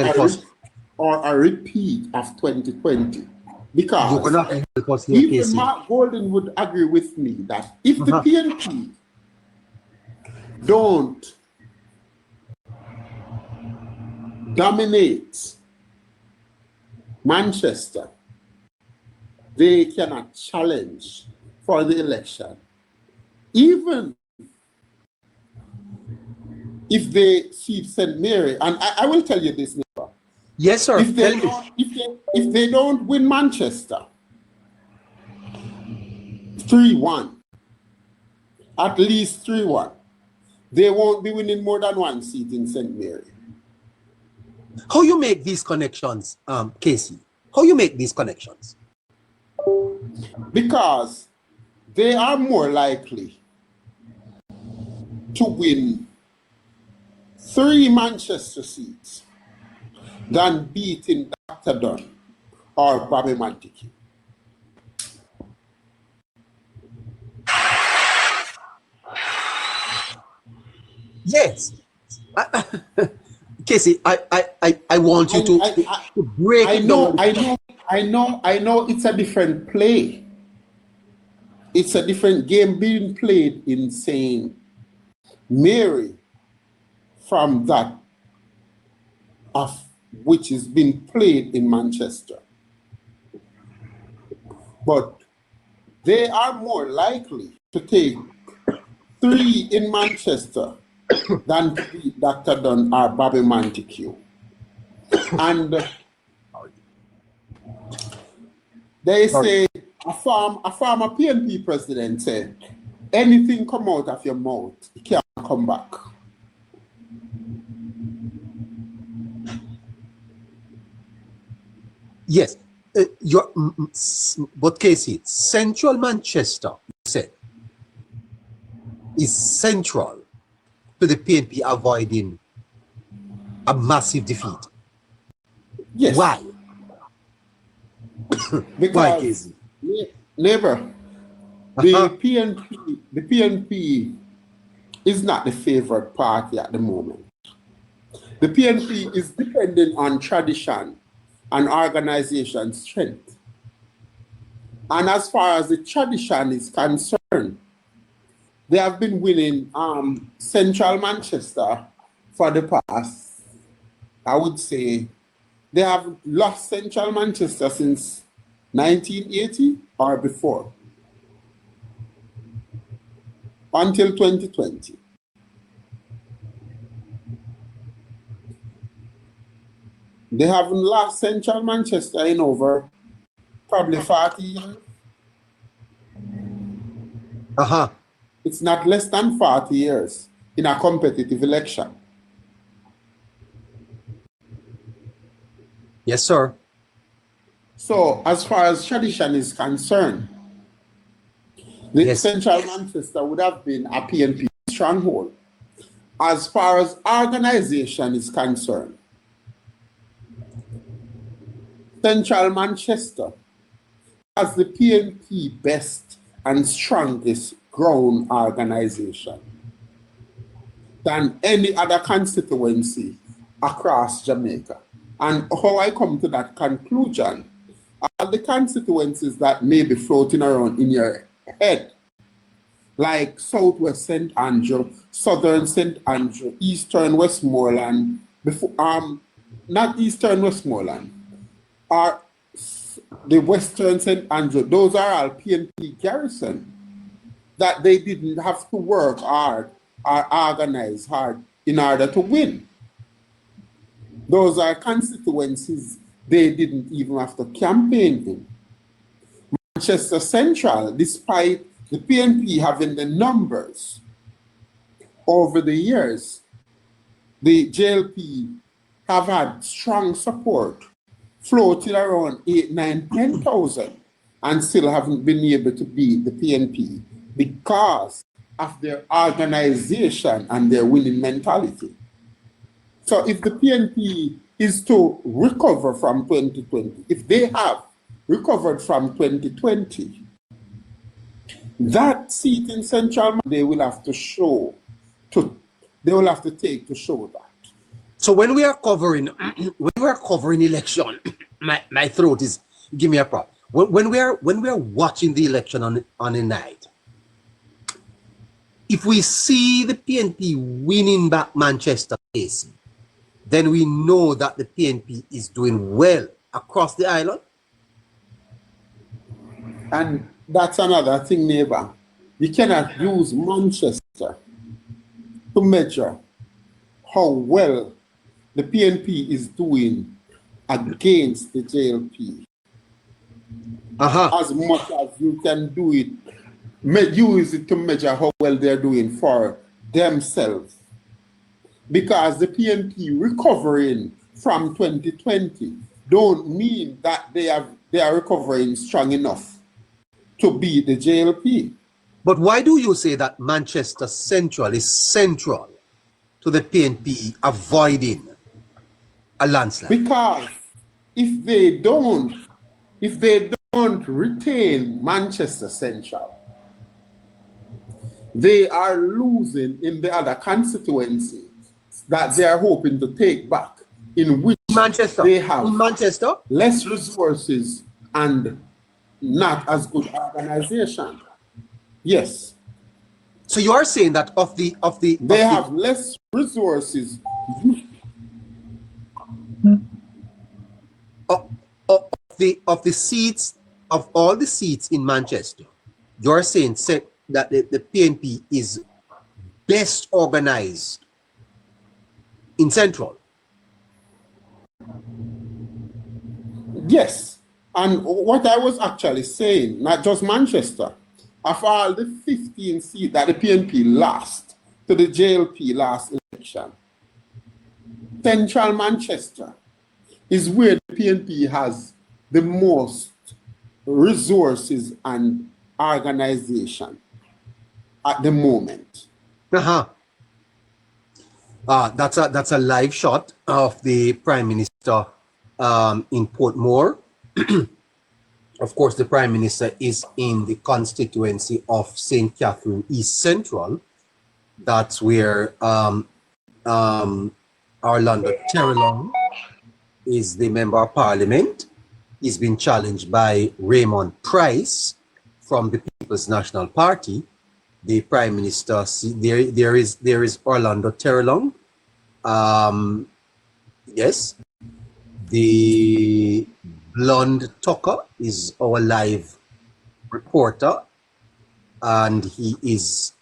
help us. Or a repeat of 2020. You're Because going to help us here, even Casey. Mark Golden would agree with me that if the PNP don't dominate Manchester, they cannot challenge for the election. Even if they seat St. Mary, and I will tell you this, neighbor. Yes, sir. If they don't win Manchester 3-1, at least 3-1, they won't be winning more than one seat in St. Mary. How you make these connections, Casey? How you make these connections? Because they are more likely to win 3 Manchester seats than beating Dr. Dunn or Bobby Montague. Yes. Casey, I want you to break I it know, down. I know it's a different play. It's a different game being played in St. Mary from that of which is being played in Manchester. But they are more likely to take 3 in Manchester than to beat Dr. Dunn or Bobby Montague. And they say, a former PNP president said, anything come out of your mouth, it can't come back. Yes. But Casey, Central Manchester, you said, is central to the PNP avoiding a massive defeat. Yes. Why? Because, why, Casey? Neighbor, the PNP is not the favorite party at the moment. The PNP is dependent on tradition and organization strength. And as far as the tradition is concerned, they have been winning Central Manchester for the past, I would say, they have lost Central Manchester since 1980 or before, until 2020. They haven't lost Central Manchester in over probably 40 years. It's not less than 40 years in a competitive election. Yes, sir. So, as far as tradition is concerned, the Central Manchester would have been a PNP stronghold. As far as organization is concerned, Central Manchester has the PNP best and strongest ground organization than any other constituency across Jamaica. And how I come to that conclusion are the constituencies that may be floating around in your head, like Southwest St. Andrew, Southern St. Andrew, Eastern Westmoreland, not Eastern Westmoreland, or the Western St. Andrew. Those are all PNP garrison that they didn't have to work hard or organize hard in order to win. Those are constituencies they didn't even have to campaign in. Manchester Central, despite the PNP having the numbers over the years, the JLP have had strong support, floating around 8, 9, 10,000, and still haven't been able to beat the PNP because of their organization and their winning mentality. So if the PNP is to recover from 2020, if they have recovered from 2020, That seat in Central, they will have to show, they will have to take to show that. So when we are covering, election, my throat is give me a prop. When we are watching the election on a night, if we see the PNP winning back Manchester case, then we know that the PNP is doing well across the island. And that's another thing, neighbor. You cannot use Manchester to measure how well the PNP is doing against the JLP. As much as you can do it, use it to measure how well they're doing for themselves. Because the PNP recovering from 2020 don't mean that they are recovering strong enough to beat the JLP. But why do you say that Manchester Central is central to the PNP avoiding a landslide? Because if they don't retain Manchester Central, they are losing in the other constituencies that they are hoping to take back, in which they have less resources and not as good organization. Yes. So you are saying that they have less resources. Of the seats, of all the seats in Manchester, you are saying that the PNP is best organized in Central. Yes. And what I was actually saying, not just Manchester, of all the 15 seats that the PNP lost to the JLP last election, Central Manchester is where the PNP has the most resources and organization at the moment. That's a live shot of the Prime Minister in Portmore. Of course, the Prime Minister is in the constituency of St. Catherine East Central. That's where Orlando Terrelong is the Member of Parliament. He's been challenged by Raymond Price from the People's National Party. The Prime Minister, there is Orlando Terrelong. Yes. The Blonde Tucker is our live reporter, and he is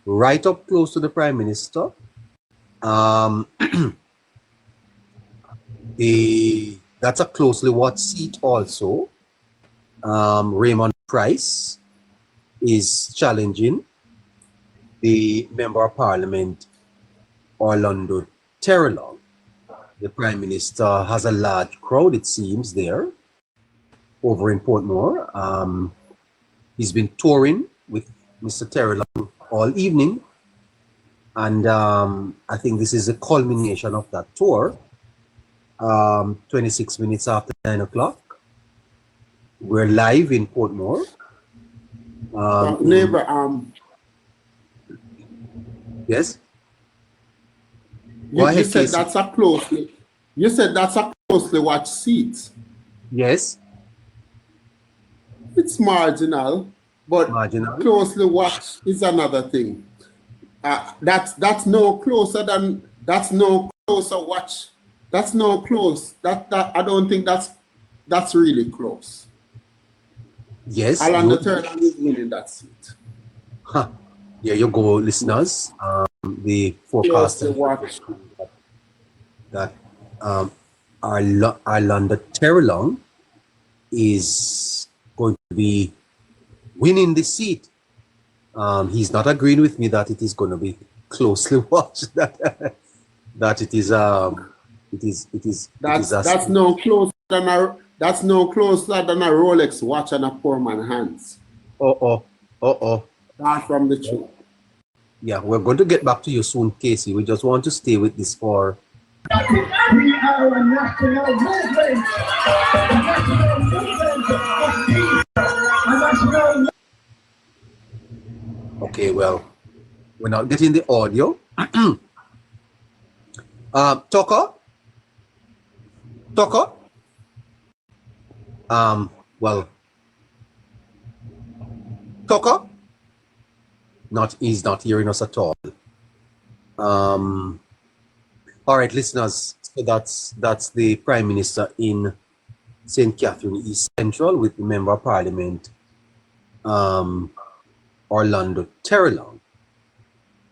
right up close to the Prime Minister. That's a closely watched seat also. Raymond Price is challenging the Member of Parliament, Orlando Terrelong. The Prime Minister has a large crowd, it seems, there over in Portmore. He's been touring with Mr. Terrelong all evening. And I think this is a culmination of that tour. 26 minutes after 9 o'clock. We're live in Portmore. Neighbor, yes? You said that's a closely. You said that's a closely watched seat. Yes. It's marginal, but closely watched is another thing. That's no closer watch. That's no close. That I don't think that's really close. Yes. Orlando Terrelong is winning that seat. Huh. There you go, listeners. The forecast that Orlando Terrelong is going to be winning the seat. He's not agreeing with me that it is going to be closely watched. That it is that's no closer than a Rolex watch and a poor man's hands. Far from the truth. Yeah, we're going to get back to you soon, Casey. We just want to stay with this for. We are a national movement. A national movement of peace. A national Okay, well, we're not getting the audio. Tucker? Well, Tucker? He's not hearing us at all. All right, listeners. So that's the Prime Minister in St. Catherine East Central with the Member of Parliament, Orlando Terrelong.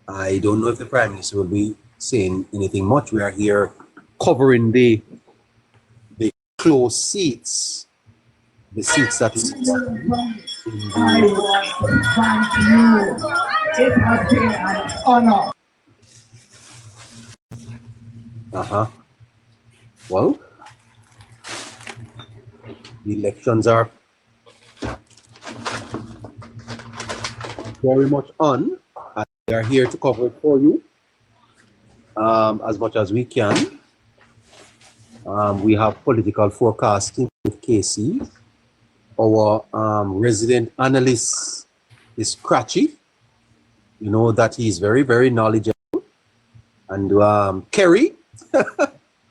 I don't know if the Prime Minister will be saying anything much. We are here covering the closed seats, the seats that is I want to thank you. It has been an honor. Well, the elections are very much on. We are here to cover it for you as much as we can. We have political forecasting with Casey. Our resident analyst is Scratchy. You know that he's very, very knowledgeable. And Kerry,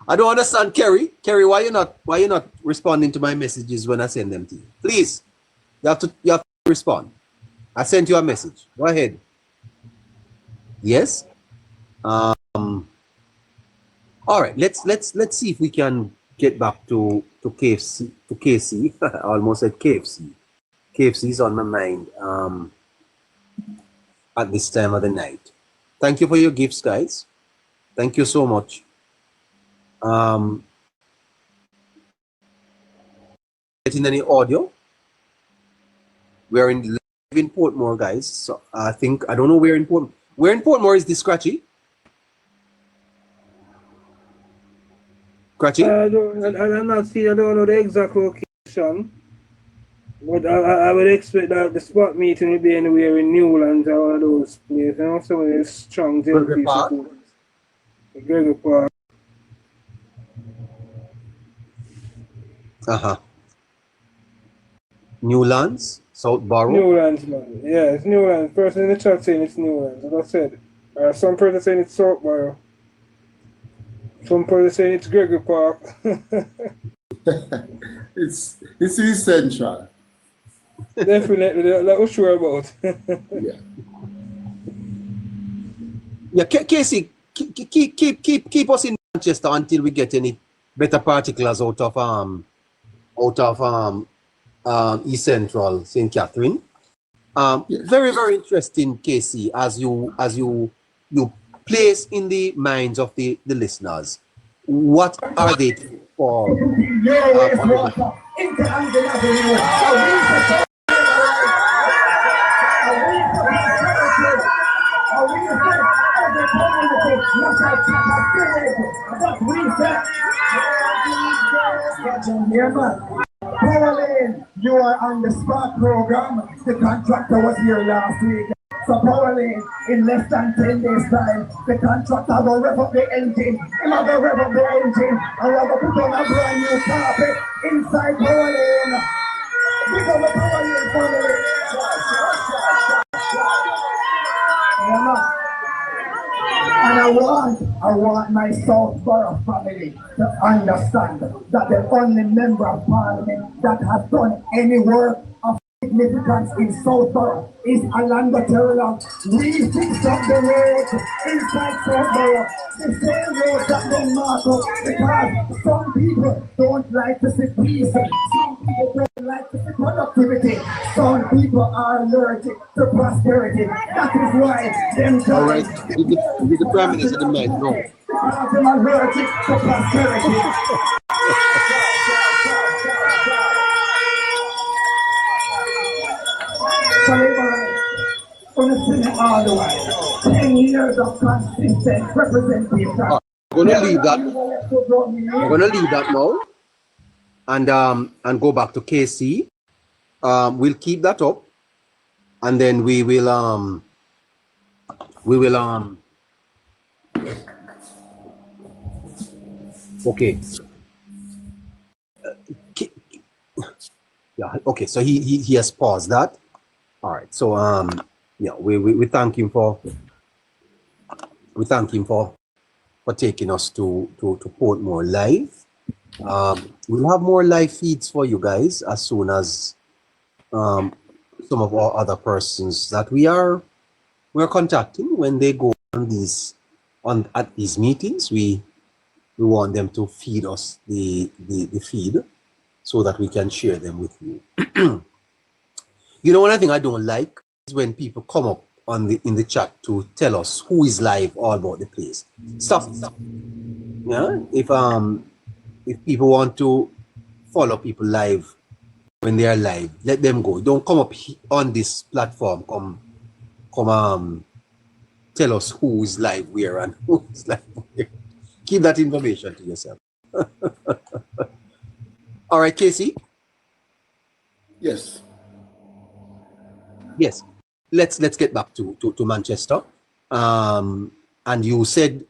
I don't understand, Kerry. Kerry, why you not responding to my messages when I send them to you? Please, you have to respond. I sent you a message. Go ahead. Yes. All right. Let's see if we can get back to KFC. To KC. I almost said KFC. KFC is on my mind at this time of the night. Thank you for your gifts, guys. Thank you so much. Getting any audio? We're in Portmore, guys. So I don't know where in Portmore. Where in Portmore is this, Scratchy? Scratchy? I'm not seeing, I don't know the exact location, but I would expect that the spot meeting will be anywhere in Newlands or one of those places. You know, some of the strong Gregory Park. Gregory Park. Newlands, Southborough. Newlands, man. Yeah, it's Newlands. Person in the chat saying it's Newlands, as I said. Some person saying it's Southborough. Some person saying it's Gregory Park. It's East Central. Definitely, that was sure about. Yeah, Casey, keep us in Manchester until we get any better particulars out of East Central, St. Catherine. Very, very interesting, Casey, as you place in the minds of the listeners. What are they for? Powerlane, you are on the spot program. The contractor was here last week. So Powerlane, in less than 10 days time, the contractor will rev up the engine. He'll have to rev up the engine. And we're going to put on a brand new carpet inside Powerlane. Because the Powerlane family. And I want my Southborough family to understand that the only member of parliament that has done any work of significance in Southborough is Orlando Terrelong. We fixed up the road inside Southborough, the same road that they mark up, because some people don't like to see peace, some people don't like to see productivity, some people are allergic to prosperity. That is why them guys... All right, did the Prime Minister the mic? No. Because they're allergic to prosperity. All the way. 10 years of consistent representation. Right, we're gonna leave that. We're gonna leave that now, and go back to KC. We'll keep that up, and then we will okay. Yeah. Okay. So he has paused that. All right. So yeah, we thank him for taking us to Portmore live. We'll have more live feeds for you guys as soon as some of our other persons that we're contacting, when they go at these meetings, we want them to feed us the feed so that we can share them with you. You know, one thing I don't like is when people come up in the chat to tell us who is live all about the place. Stop. Yeah. If people want to follow people live when they are live, let them go. Don't come up on this platform. Come tell us who is live where and who is live where. Keep that information to yourself. All right, Casey. Yes. Yes. Let's get back to Manchester. And you said,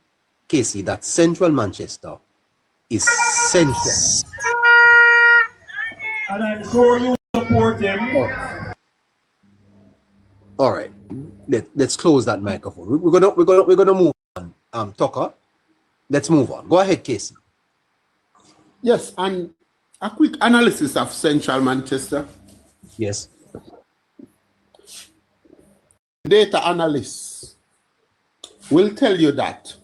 Casey, that central Manchester is central. And I'm sure you support him. All right. Let's close that microphone. We're gonna move on. Tucker, let's move on. Go ahead, Casey. Yes, and a quick analysis of central Manchester. Yes. Data analysts will tell you that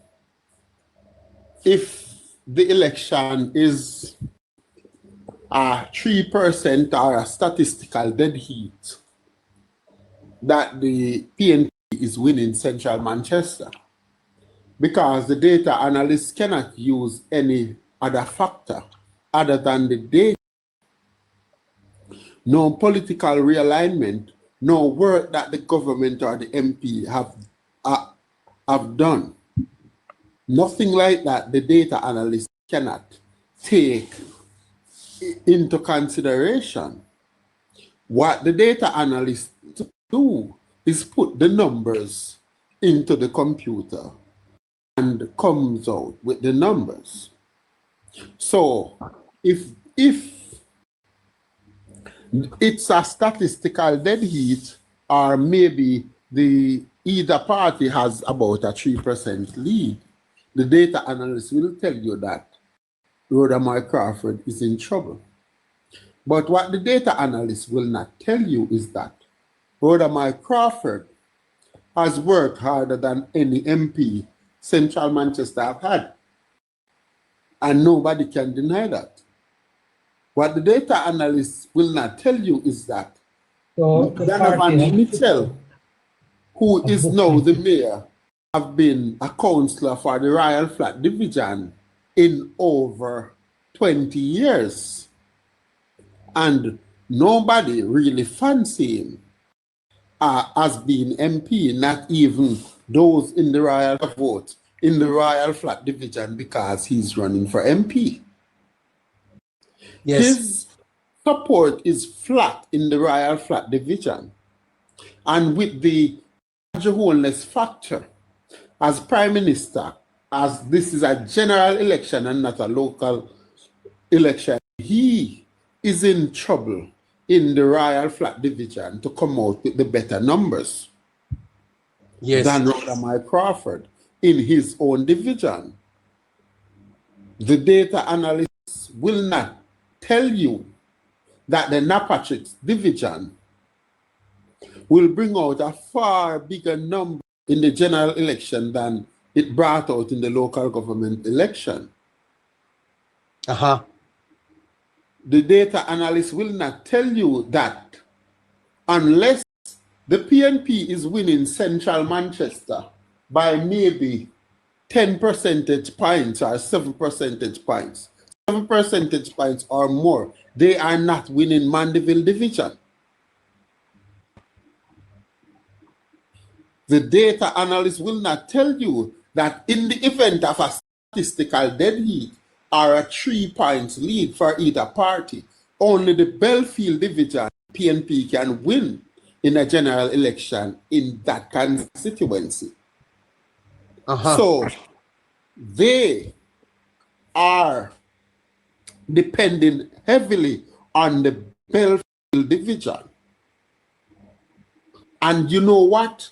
if the election is a 3% or a statistical dead heat, that the PNP is winning central Manchester, because the data analysts cannot use any other factor other than the data. No political realignment, no work that the government or the MP have done. Nothing like that the data analysts cannot take into consideration. What the data analysts do is put the numbers into the computer and comes out with the numbers. So if it's a statistical dead heat, or maybe either party has about a 3% lead, the data analyst will tell you that Rhoda Moy Crawford is in trouble. But what the data analyst will not tell you is that Rhoda Moy Crawford has worked harder than any MP Central Manchester have had. And nobody can deny that. What the data analysts will not tell you is that Donovan Mitchell, who is now the mayor, have been a councillor for the Royal Flat Division in over 20 years. And nobody really fancy him as being MP, not even those in the Royal vote in the Royal Flat Division, because he's running for MP. Yes. His support is flat in the Royal Flat Division. And with the Holness factor as Prime Minister, as this is a general election and not a local election, he is in trouble in the Royal Flat Division to come out with the better numbers than Rhoda Moy Crawford in his own division. The data analysts will not tell you that the Napatrix division will bring out a far bigger number in the general election than it brought out in the local government election. The data analysts will not tell you that unless the PNP is winning central Manchester by maybe 10 percentage points or 7 percentage points, 7 percentage points or more, they are not winning Mandeville division. The data analyst will not tell you that in the event of a statistical dead heat or a 3 points lead for either party, only the Belfield division PNP can win in a general election in that constituency. So they are depending heavily on the Belfield division. And you know what?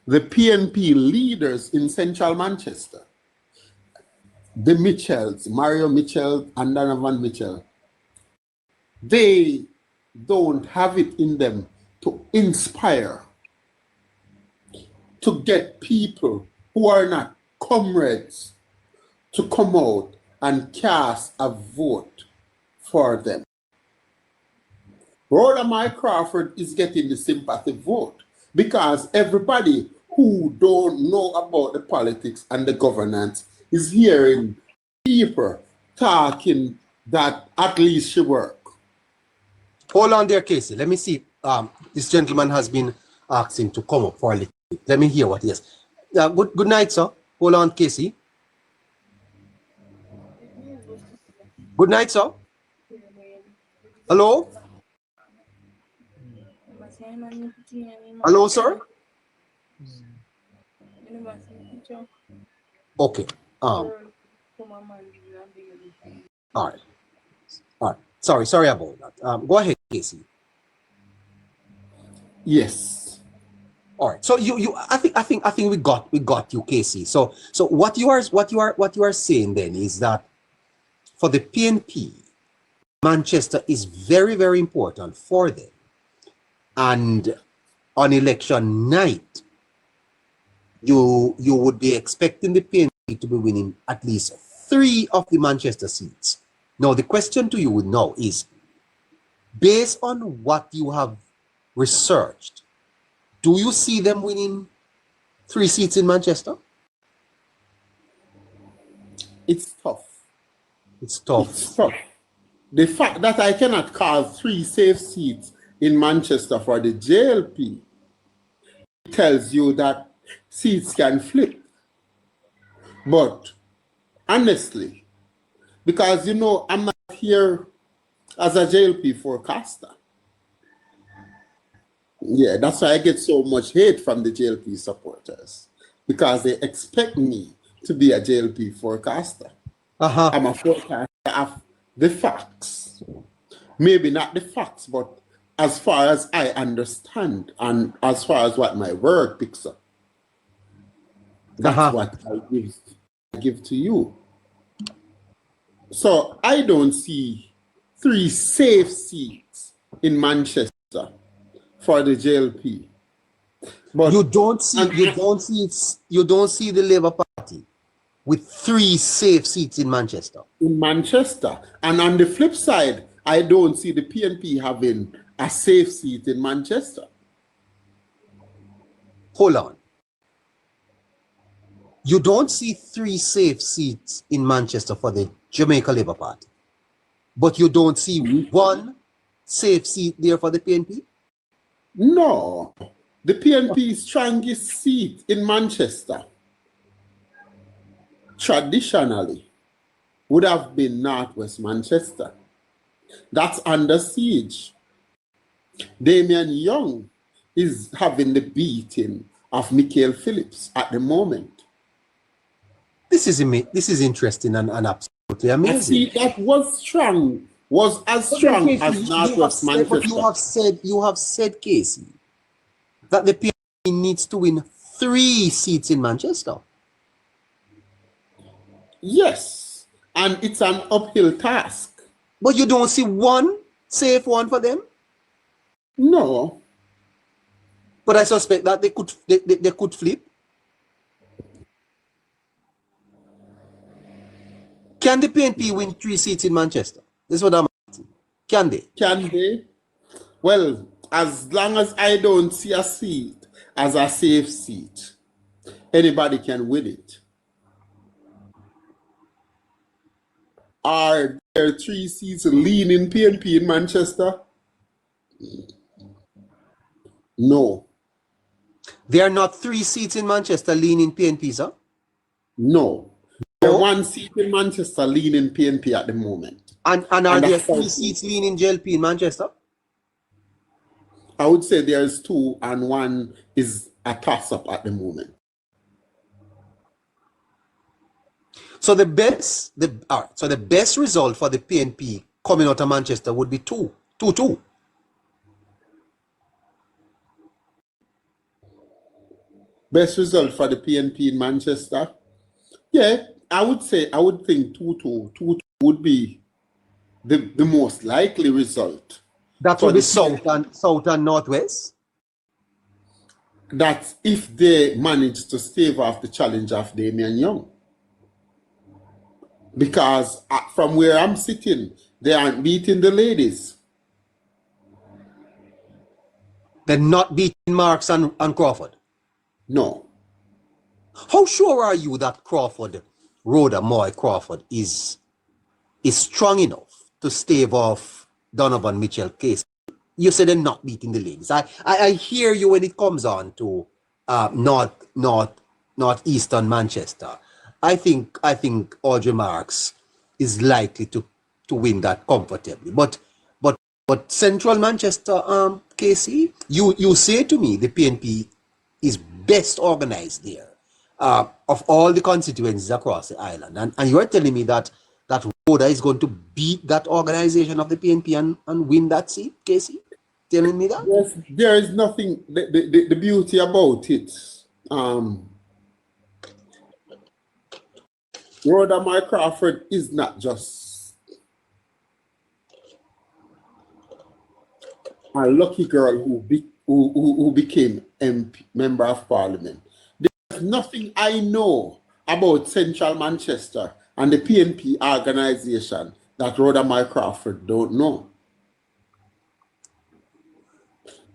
The PNP leaders in central Manchester, the Mitchells, Mario Mitchell and Donovan Mitchell, they don't have it in them to inspire, to get people who are not comrades to come out and cast a vote for them. Rhoda Mike Crawford is getting the sympathy vote because everybody who don't know about the politics and the governance is hearing people talking that at least she work. Hold on there, Casey. Let me see. This gentleman has been asking to come up for a little bit. Let me hear what he has. Good night, sir. Hold on, Casey. Good night, sir. Hello? Hello, sir? Okay. All right. All right. Sorry about that. Go ahead, Casey. Yes. All right. So I think we got you, Casey. So what you are saying then is that for the PNP, Manchester is very, very important for them. And on election night, you would be expecting the PNP to be winning at least 3 of the Manchester seats. Now, the question to you now is, based on what you have researched, do you see them winning 3 seats in Manchester? It's tough. It's tough. It's tough. The fact that I cannot call 3 safe seats in Manchester for the JLP tells you that seats can flip. But honestly, because you know, I'm not here as a JLP forecaster. Yeah, that's why I get so much hate from the JLP supporters, because they expect me to be a JLP forecaster. I'm a forecaster of the facts. Maybe not the facts, but as far as I understand and as far as what my work picks up. That's what I give to you. So I don't see 3 safe seats in Manchester for the JLP. But you don't see the Labour Party with 3 safe seats in Manchester. In Manchester. And on the flip side, I don't see the PNP having a safe seat in Manchester. Hold on. You don't see 3 safe seats in Manchester for the Jamaica Labour Party, but you don't see 1 safe seat there for the PNP? No. The PNP's strongest seat in Manchester traditionally would have been Northwest Manchester. That's under siege. Damian Young is having the beating of Michael Phillips at the moment. This is interesting and absolutely amazing. A seat that was strong, was as strong as Northwest Manchester. But you have said, Casey, that the PNP needs to win 3 seats in Manchester. Yes, and it's an uphill task. But you don't see 1 safe one for them? No. But I suspect that they could flip. Can the PNP win 3 seats in Manchester? This is what I'm asking. Can they? Can they? Well, as long as I don't see a seat as a safe seat, anybody can win it. Are there 3 seats leaning PNP in Manchester? No. There are not 3 seats in Manchester leaning PNP, sir? No. There's 1 seat in Manchester leaning PNP at the moment. And are there 3 seats leaning JLP in Manchester? I would say there's 2 and 1 is a toss-up at the moment. So the best result for the PNP coming out of Manchester would be 2-2. Best result for the PNP in Manchester? Yeah, I would think 2-2. 2-2 would be the most likely result. That For would be the PNP. south and northwest. That's if they manage to stave off the challenge of Damian Young. Because from where I'm sitting, they aren't beating the ladies. They're not beating Marks and Crawford. No. How sure are you that Crawford, Rhoda Moy Crawford, is strong enough to stave off Donovan Mitchell case? You said they're not beating the leagues. I hear you when it comes on to northeastern Manchester. I think Audrey Marks is likely to win that comfortably. But central Manchester, Casey, you say to me the PNP is best organized there of all the constituencies across the island, and you're telling me that Rhoda is going to beat that organization of the PNP and win that seat, Casey? Telling me that? Yes, there is nothing. The beauty about it, Rhoda Moy Crawford is not just a lucky girl who became MP, member of parliament. There's nothing I know about Central Manchester and the PNP organization that Rhoda Moy Crawford don't know.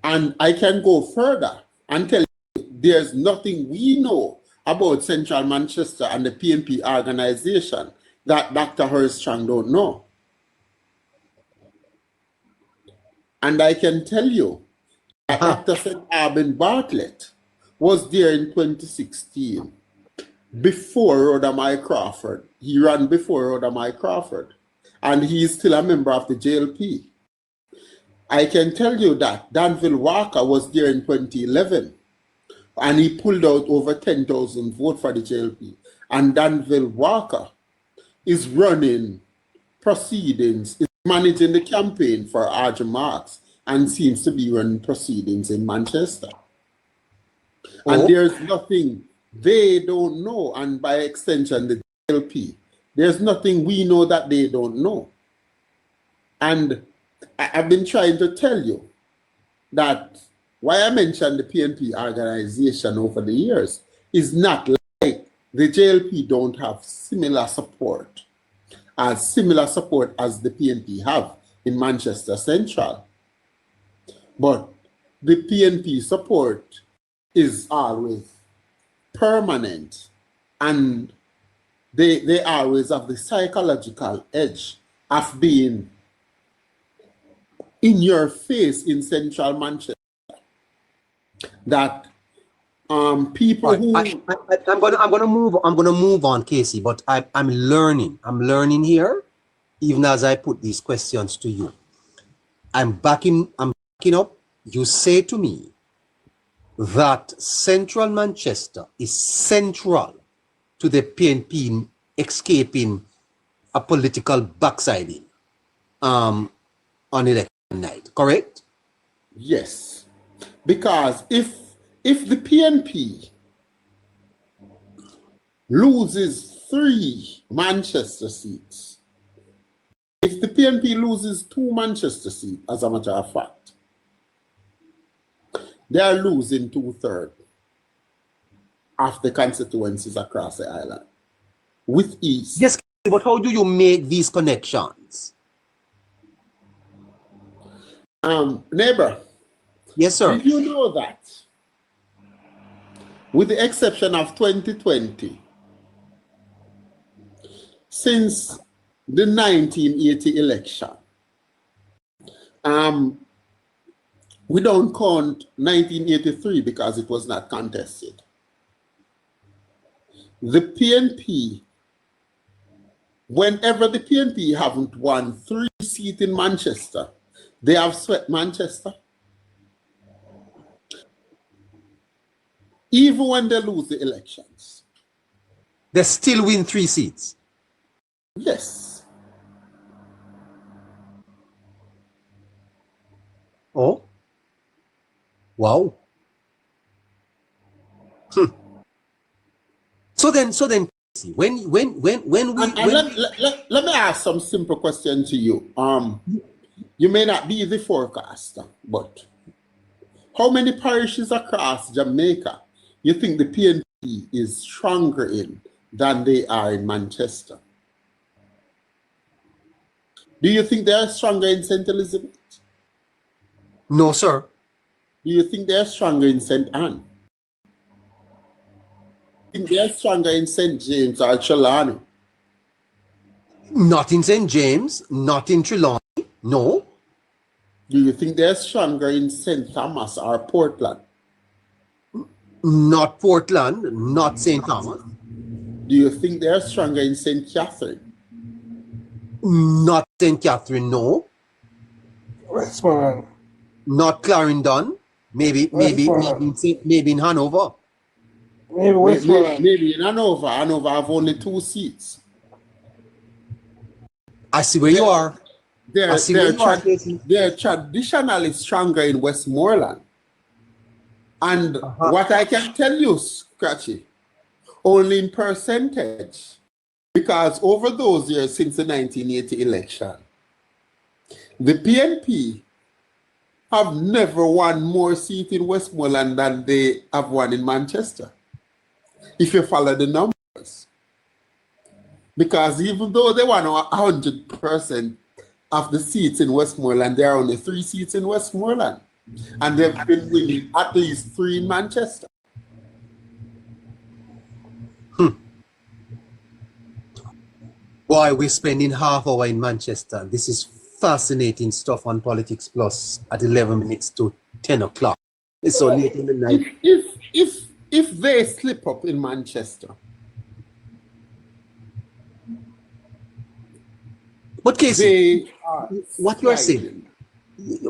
And I can go further and tell you there's nothing we know about Central Manchester and the PNP organization that Dr. Herstrang don't know. And I can tell you that Dr. St. Arben Bartlett was there in 2016 before Rhoda Moy Crawford. He ran before Rhoda Moy Crawford, and he is still a member of the JLP. I can tell you that Danville Walker was there in 2011, and he pulled out over 10,000 votes for the JLP. And Danville Walker is running proceedings, is managing the campaign for Arjun Marks, and seems to be running proceedings in Manchester. And there's nothing they don't know, and by extension, the JLP, there's nothing we know that they don't know. And I've been trying to tell you that why I mentioned the PNP organization over the years is not like the JLP don't have similar support as the PNP have in Manchester Central. But the PNP support is always permanent, and they always have the psychological edge of being in your face in Central Manchester. That people Right. who I'm gonna move on, Casey. But I'm learning here, even as I put these questions to you. I'm backing up. You say to me that Central Manchester is central to the PNP escaping a political backsliding on election night, correct? yes, because if the PNP loses 3 Manchester seats, if the PNP loses 2 Manchester seats, as a matter of fact, they are losing 2/3 of the constituencies across the island with ease. Yes, but how do you make these connections? Neighbor, Yes, sir. did you know that with the exception of 2020, since the 1980 election, we don't count 1983 because it was not contested. The PNP, whenever the PNP haven't won 3 seats in Manchester, they have swept Manchester. Even when they lose the elections. They still win 3 seats. Yes. Oh, wow. then, when we let me ask some simple question to you. You may not be the forecaster, but how many parishes across Jamaica you think the PNP is stronger in than they are in Manchester? Do you think they are stronger in St. Elizabeth? No, sir. Do you think they are stronger in St. Anne? Do you think they are stronger in St. James or Trelawney? Not in St. James, not in Trelawney, no. Do you think they're stronger in St. Thomas or Portland? Not Portland, not St. Thomas. Do you think they're stronger in St. Catherine? Not St. Catherine, no. Westmoreland. Not Clarendon. Maybe in Hanover. Maybe Westmoreland. Maybe in Hanover. Hanover have only 2 seats. I see where you are. They're traditionally stronger in Westmoreland. And what I can tell you, Scratchy, only in percentage, because over those years since the 1980 election, the PNP have never won more seats in Westmoreland than they have won in Manchester, if you follow the numbers. Because even though they won 100% of the seats in Westmoreland, there are only 3 seats in Westmoreland. And they've been winning at least 3 in Manchester. Boy, we're spending half hour in Manchester. This is fascinating stuff on Politics Plus at 11 minutes to 10 o'clock. It's so late in the night. If they slip up in Manchester, but Casey, what you are sliding. saying,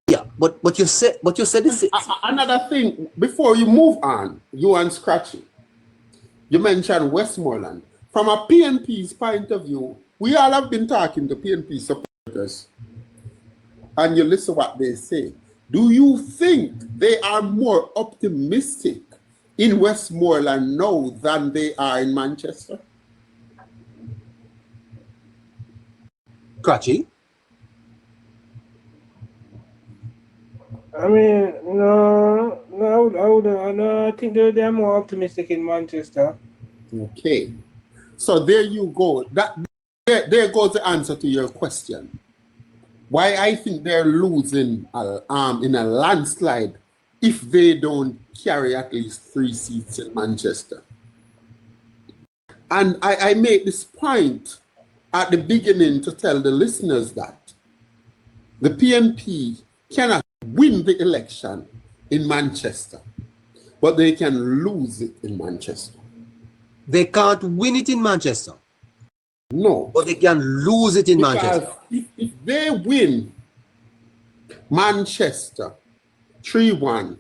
yeah, but you said this. Another thing before you move on, you and Scratchy, you mentioned Westmoreland. From a PNP's point of view, we all have been talking to PNP supporters, and you listen what they say. Do you think they are more optimistic in Westmoreland now than they are in Manchester? Scratchy? I mean, no, I think they're more optimistic in Manchester. Okay. So there you go. There goes the answer to your question. Why I think they're losing in a landslide if they don't carry at least 3 seats in Manchester. And I made this point at the beginning to tell the listeners that the PNP cannot win the election in Manchester, but they can lose it in Manchester. They can't win it in Manchester. No. But they can lose it in Manchester. If they win Manchester 3-1,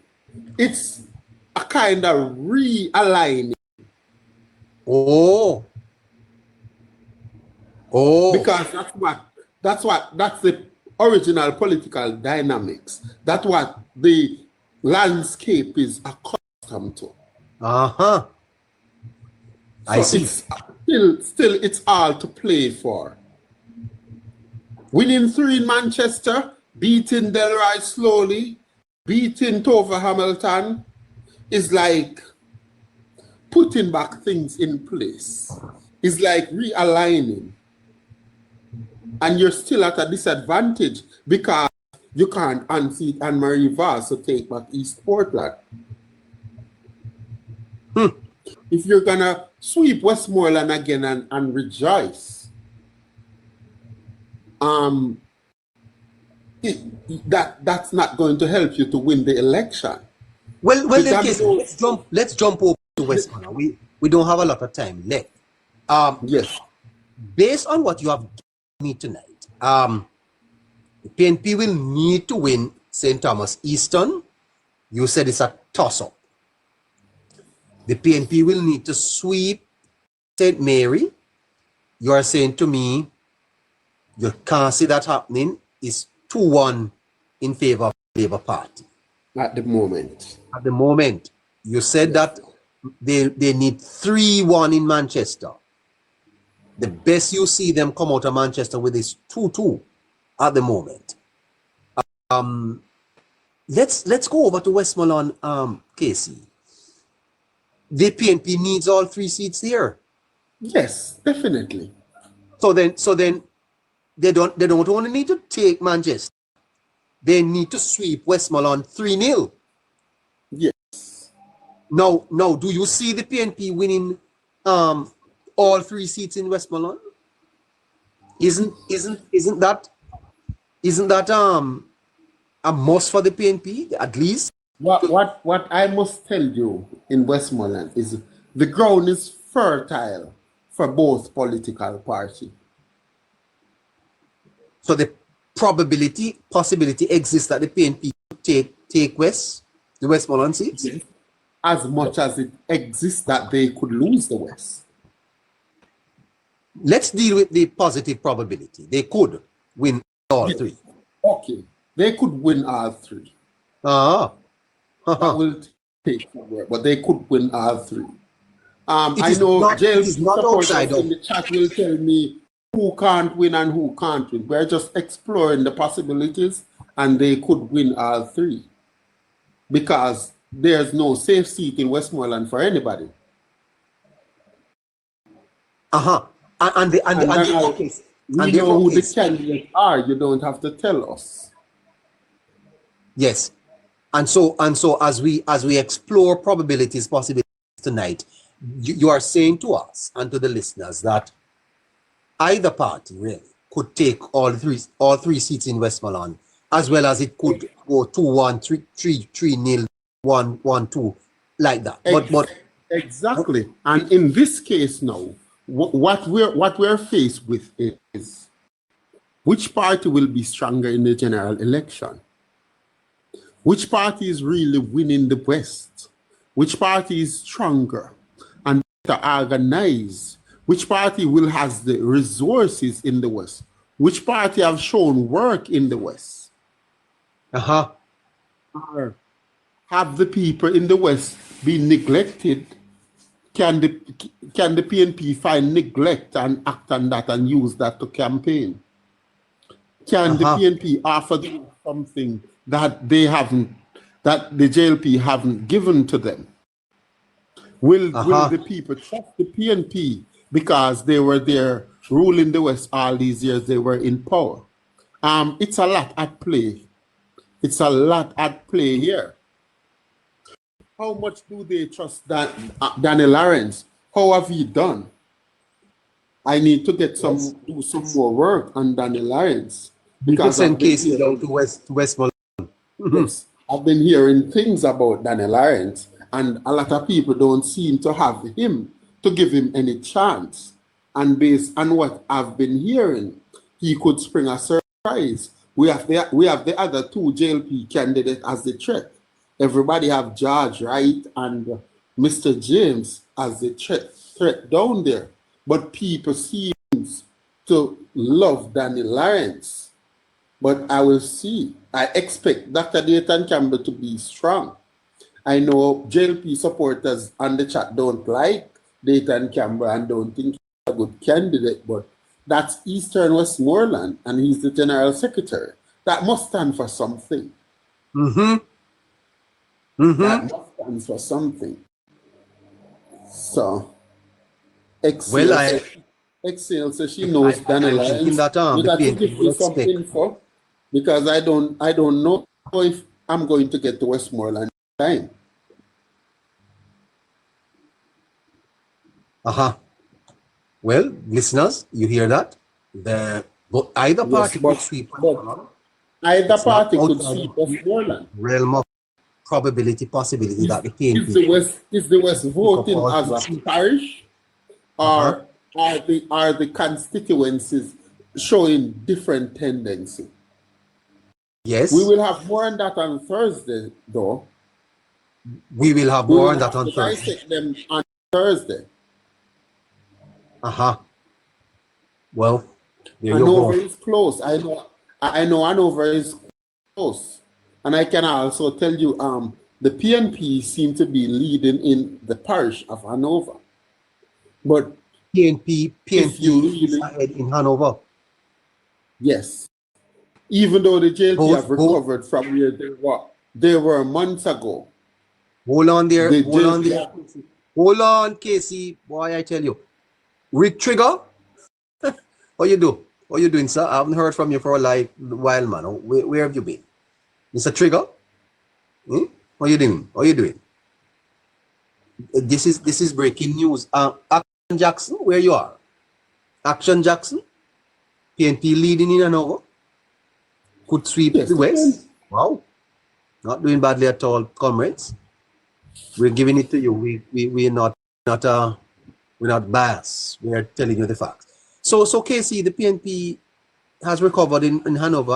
it's a kind of realigning. Oh. Because that's the original political dynamics. That's what the landscape is accustomed to. Uh-huh. I see. Still, it's all to play for. Winning 3 in Manchester, beating Delroy slowly, beating Tova Hamilton is like putting back things in place. It's like realigning. And you're still at a disadvantage because you can't unseat Anne-Marie Vaz to take back East Portland. If you're going to sweep Westmoreland again and rejoice, that's not going to help you to win the election. Well, then, let's jump over to Westmoreland. We don't have a lot of time left. Yes. Based on what you have given me tonight, the PNP will need to win St. Thomas Eastern. You said it's a toss-up. The PNP will need to sweep St. Mary. You are saying to me, you can't see that happening. It's 2-1 in favor of the Labour Party. At the moment. At the moment. You said that they need 3-1 in Manchester. The best you see them come out of Manchester with is 2-2 at the moment. Let's go over to Westmoreland, Casey. The PNP needs all 3 seats there. Yes, definitely. So then they don't only need to take Manchester. They need to sweep Westmoreland 3-0. Yes. Now, do you see the PNP winning all 3 seats in Westmoreland? Isn't that a must for the PNP at least? What I must tell you in Westmoreland is the ground is fertile for both political parties. So the possibility exists that the PNP could take the Westmoreland seats? Yes. As much as it exists that they could lose the West. Let's deal with the positive probability. They could win all 3. Okay, they could win all 3. Ah. That will take some work, but they could win all 3. I is know not- jail it is not supporters outside in the chat will tell me who can't win and who can't win. We're just exploring the possibilities, and they could win all 3 because there's no safe seat in Westmoreland for anybody. And We know who the candidates are. You don't have to tell us. Yes. And so as we explore probabilities, possibilities tonight, you are saying to us and to the listeners that either party really could take all three seats in Westmoreland, as well as it could go 2-1, 3-0, 1-2, like that. But exactly. And in this case now, what we're faced with is which party will be stronger in the general election? Which party is really winning the West? Which party is stronger and better organized? Which party will has the resources in the West? Which party have shown work in the West? Or have the people in the West been neglected? Can the PNP find neglect and act on that and use that to campaign? Can the PNP offer them something that they haven't, that the JLP haven't given to them? Will the people trust the PNP because they were there ruling the West all these years they were in power? It's a lot at play. It's a lot at play here. How much do they trust Danny Lawrence? How have he done? I need to get do some more work on Danny Lawrence. Because send cases down to Westmoreland. Yes, I've been hearing things about Danny Lawrence, and a lot of people don't seem to have him to give him any chance. And based on what I've been hearing, he could spring a surprise. We have the other 2 JLP candidates as the threat. Everybody have George Wright and Mr. James as the threat down there. But people seem to love Danny Lawrence. But I will see. I expect Dr. Dayton Campbell to be strong. I know JLP supporters on the chat don't like Dayton Campbell and don't think he's a good candidate, but that's Eastern Westmoreland and he's the General Secretary. That must stand for something. That must stand for something. So, Excel says she knows Danny Lawrence. You got to give me some info because I don't know if I'm going to get to Westmoreland in time. Well, listeners, you hear that? Either party could sweep Westmoreland. Either party could sweep Westmoreland. Realm of probability, possibility that the PNP is the West voting as a parish, or are the constituencies showing different tendency? Yes. We will have more on that on Thursday, though. We will have more on that on Thursday. Dissect them on Thursday. Well, there you Hanover go. is close. I know Hanover is close. And I can also tell you, the PNP seem to be leading in the parish of Hanover. But PNP if you is really, ahead in Hanover. yes, even though the JLP have Both. recovered from where they were months ago. Hold on there. The Hold on JLP there. Hold on, Casey. Boy, I tell you. Rick Trigger, how you do? How you doing, sir? I haven't heard from you for a while, man. Where have you been? Mr. Trigger? Hmm? How you doing? How you doing? This is breaking news. Action Jackson, where you are? Action Jackson? PNP leading in Hanover? Could sweep Yes, the West? Wow. Not doing badly at all, comrades. We're giving it to you. We're not biased. We're telling you the facts. So Casey, the PNP has recovered in Hanover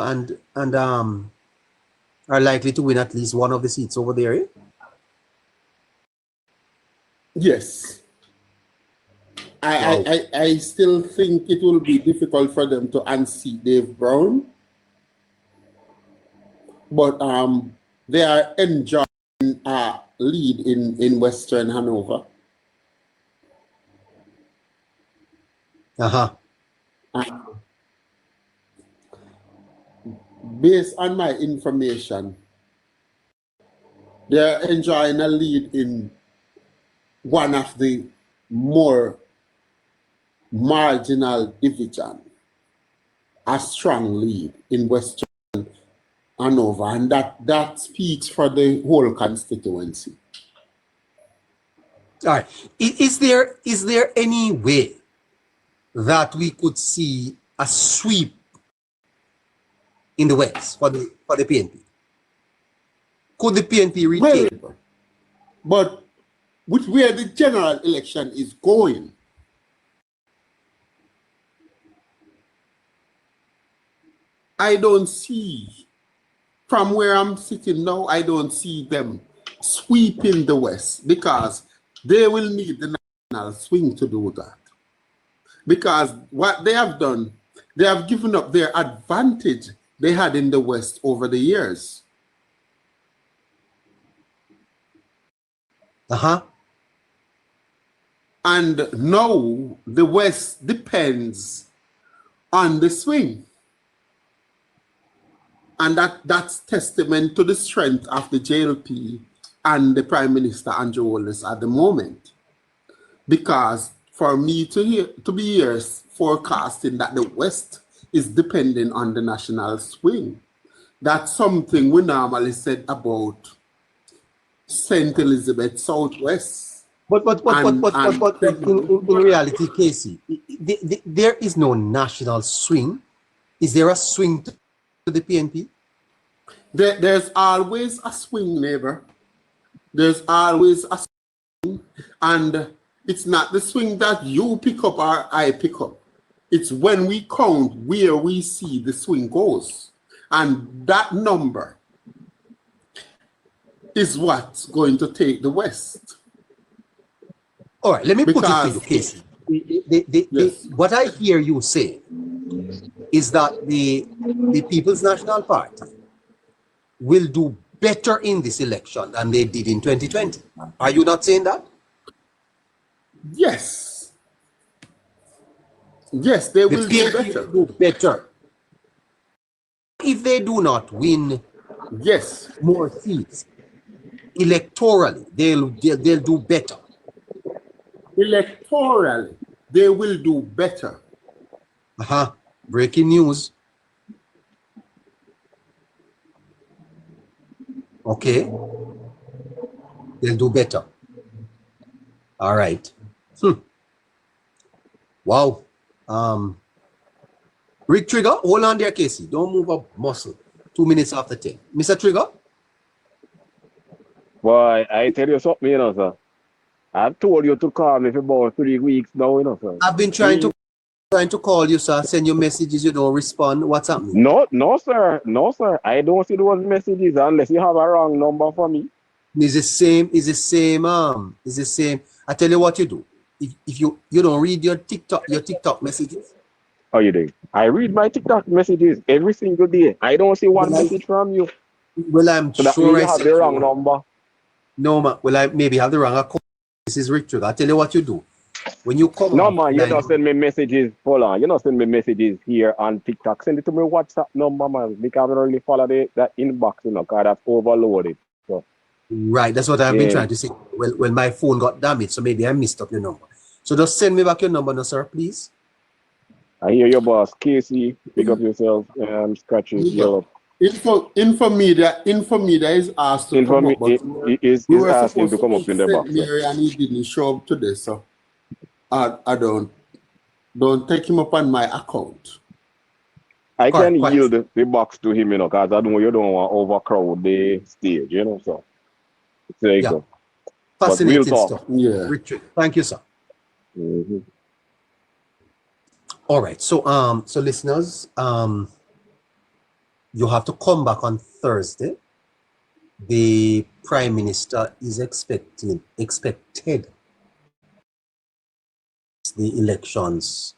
and are likely to win at least one of the seats over there. Eh? yes. I still think it will be difficult for them to unseat Dave Brown. But they are enjoying a lead in Western Hanover. Based on my information, they're enjoying a lead in one of the more marginal division, a strong lead in Western Hanover, and that speaks for the whole constituency. All right. Is there any way that we could see a sweep in the West for the PNP? Could the PNP retain? Well, but with where the general election is going, I don't see, from where I'm sitting now, I don't see them sweeping the West, because they will need the national swing to do that. Because what they have done, they have given up their advantage they had in the West over the years. And now the West depends on the swing. And that's testament to the strength of the JLP and the Prime Minister Andrew Holness at the moment. Because for me to be here forecasting that the West is depending on the national swing, that's something we normally said about St. Elizabeth Southwest. But in reality, Casey, there is no national swing. Is there a swing to the PNP? There's always a swing, neighbor. There's always a swing, and it's not the swing that you pick up or I pick up. It's when we count where we see the swing goes, and that number is what's going to take the West. All right, let me put it to you, Casey. Yes. What I hear you say is that the People's National Party will do better in this election than they did in 2020. Are you not saying that? Yes. Yes, they will do better. better. If they do not win more seats electorally, they'll do better. Electorally, they will do better. Breaking news. Okay. They'll do better. All right. Wow. Rick Trigger, hold on there, Casey. Don't move up muscle. 2 minutes after 10. Mr. Trigger? Boy, I tell you something, you know, sir. I've told you to call me for about 3 weeks now, you know, sir. I've been trying to call you, sir. Send you messages, you don't respond. What's happening? No, sir. No, sir. I don't see those messages unless you have a wrong number for me. It's the same. I tell you what you do. If you don't read your TikTok messages. How you doing? I read my TikTok messages every single day. I don't see one message from you. Well, I'm so that sure you have the wrong number. No, man. Well, I maybe have the wrong account. This is Rick Trigger. I'll tell you what you do. When you come No, off man, you line, don't send me messages. Hold on. You don't send me messages here on TikTok. Send it to my WhatsApp number, man. Because I don't really follow that inbox, you know, because that's overloaded. So, right, that's what I've been yeah. trying to say. Well, my phone got damaged, so maybe I missed up your number. So just send me back your number now, sir, please. I hear your boss, Casey. Pick up yourself and scratches yellow. Infomedia is asked to come up, but Is we were asking supposed to to come up meet in the St. box. Mary and he didn't show up today, so I don't take him up on my account. I can Quite. yield the box to him, you know, because I know you don't want to overcrowd the stage, you know, so there you Yeah. go. Fascinating But we'll talk. stuff. Yeah. Richard, thank you, sir. Mm-hmm. All right. So listeners, you have to come back on Thursday. The Prime Minister is expected the elections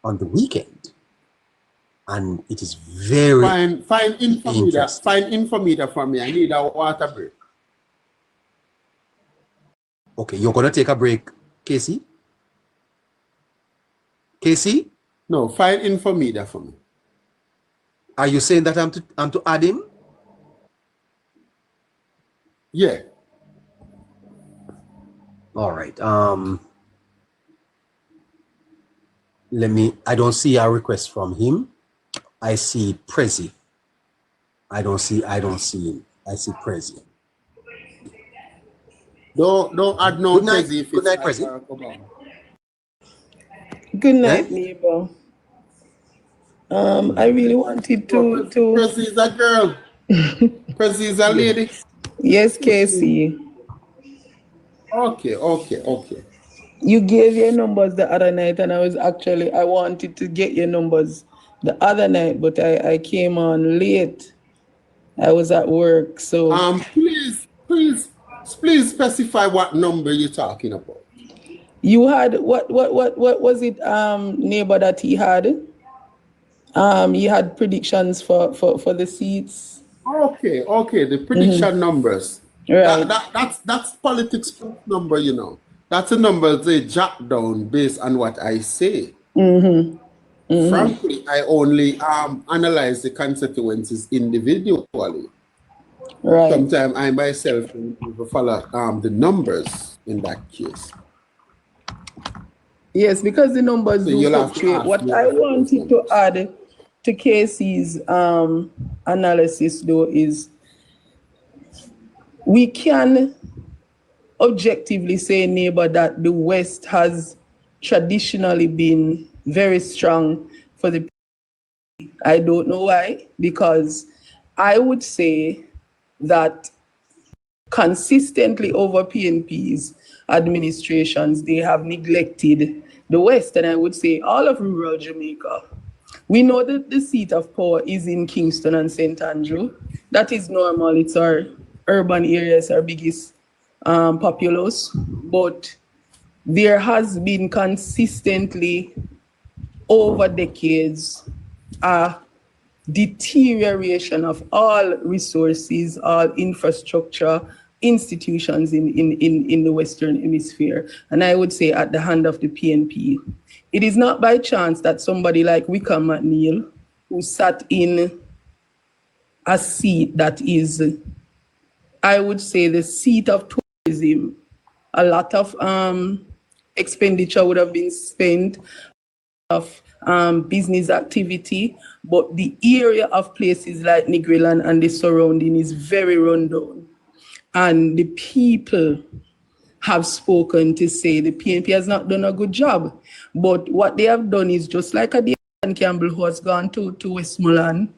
on the weekend. And it is very Find Infomedia. interesting. Find Infomedia for me. I need a water break. Okay, you're gonna take a break, Casey? Casey? No, find Infomedia for me. Are you saying that I'm to add him? Yeah. All right. I don't see a request from him. I see Prezi. I don't see him. I see Prezi. Don't add no Good night. Prezi if Good it's night, Prezi. Barack Obama. Good night, Eh? neighbor. I really wanted to Prezi is a girl. Prezi is a lady. Yes, Casey. Okay. You gave your numbers the other night, and I wanted to get your numbers the other night, but I came on late. I was at work, so Please specify what number you're talking about. you had what was it, neighbor, that he had? He had predictions for the seats. Okay. The prediction numbers. Right. That's politics number, you know. That's a number they jot down based on what I say. Frankly, I only analyze the consequences individually. Right. Sometimes I myself will follow the numbers in that case. Yes, because the numbers So do you'll have to fluctuate. ask What me I for those wanted to numbers. add to Casey's analysis, though, is we can objectively say, neighbor, that the West has traditionally been very strong for the PNP. I don't know why, because I would say that consistently over PNP's administrations, they have neglected the West, and I would say all of rural Jamaica. We know that the seat of power is in Kingston and St. Andrew. That is normal. It's our urban areas, our biggest populace. But there has been consistently over decades a deterioration of all resources, all infrastructure, institutions in the Western Hemisphere. And I would say at the hand of the PNP. It is not by chance that somebody like Wickham McNeil, who sat in a seat that is, I would say, the seat of tourism, a lot of expenditure would have been spent of business activity, but the area of places like Nigriland and the surrounding is very rundown. And the people have spoken to say the PNP has not done a good job. But what they have done is just like a Campbell who has gone to Westmoreland,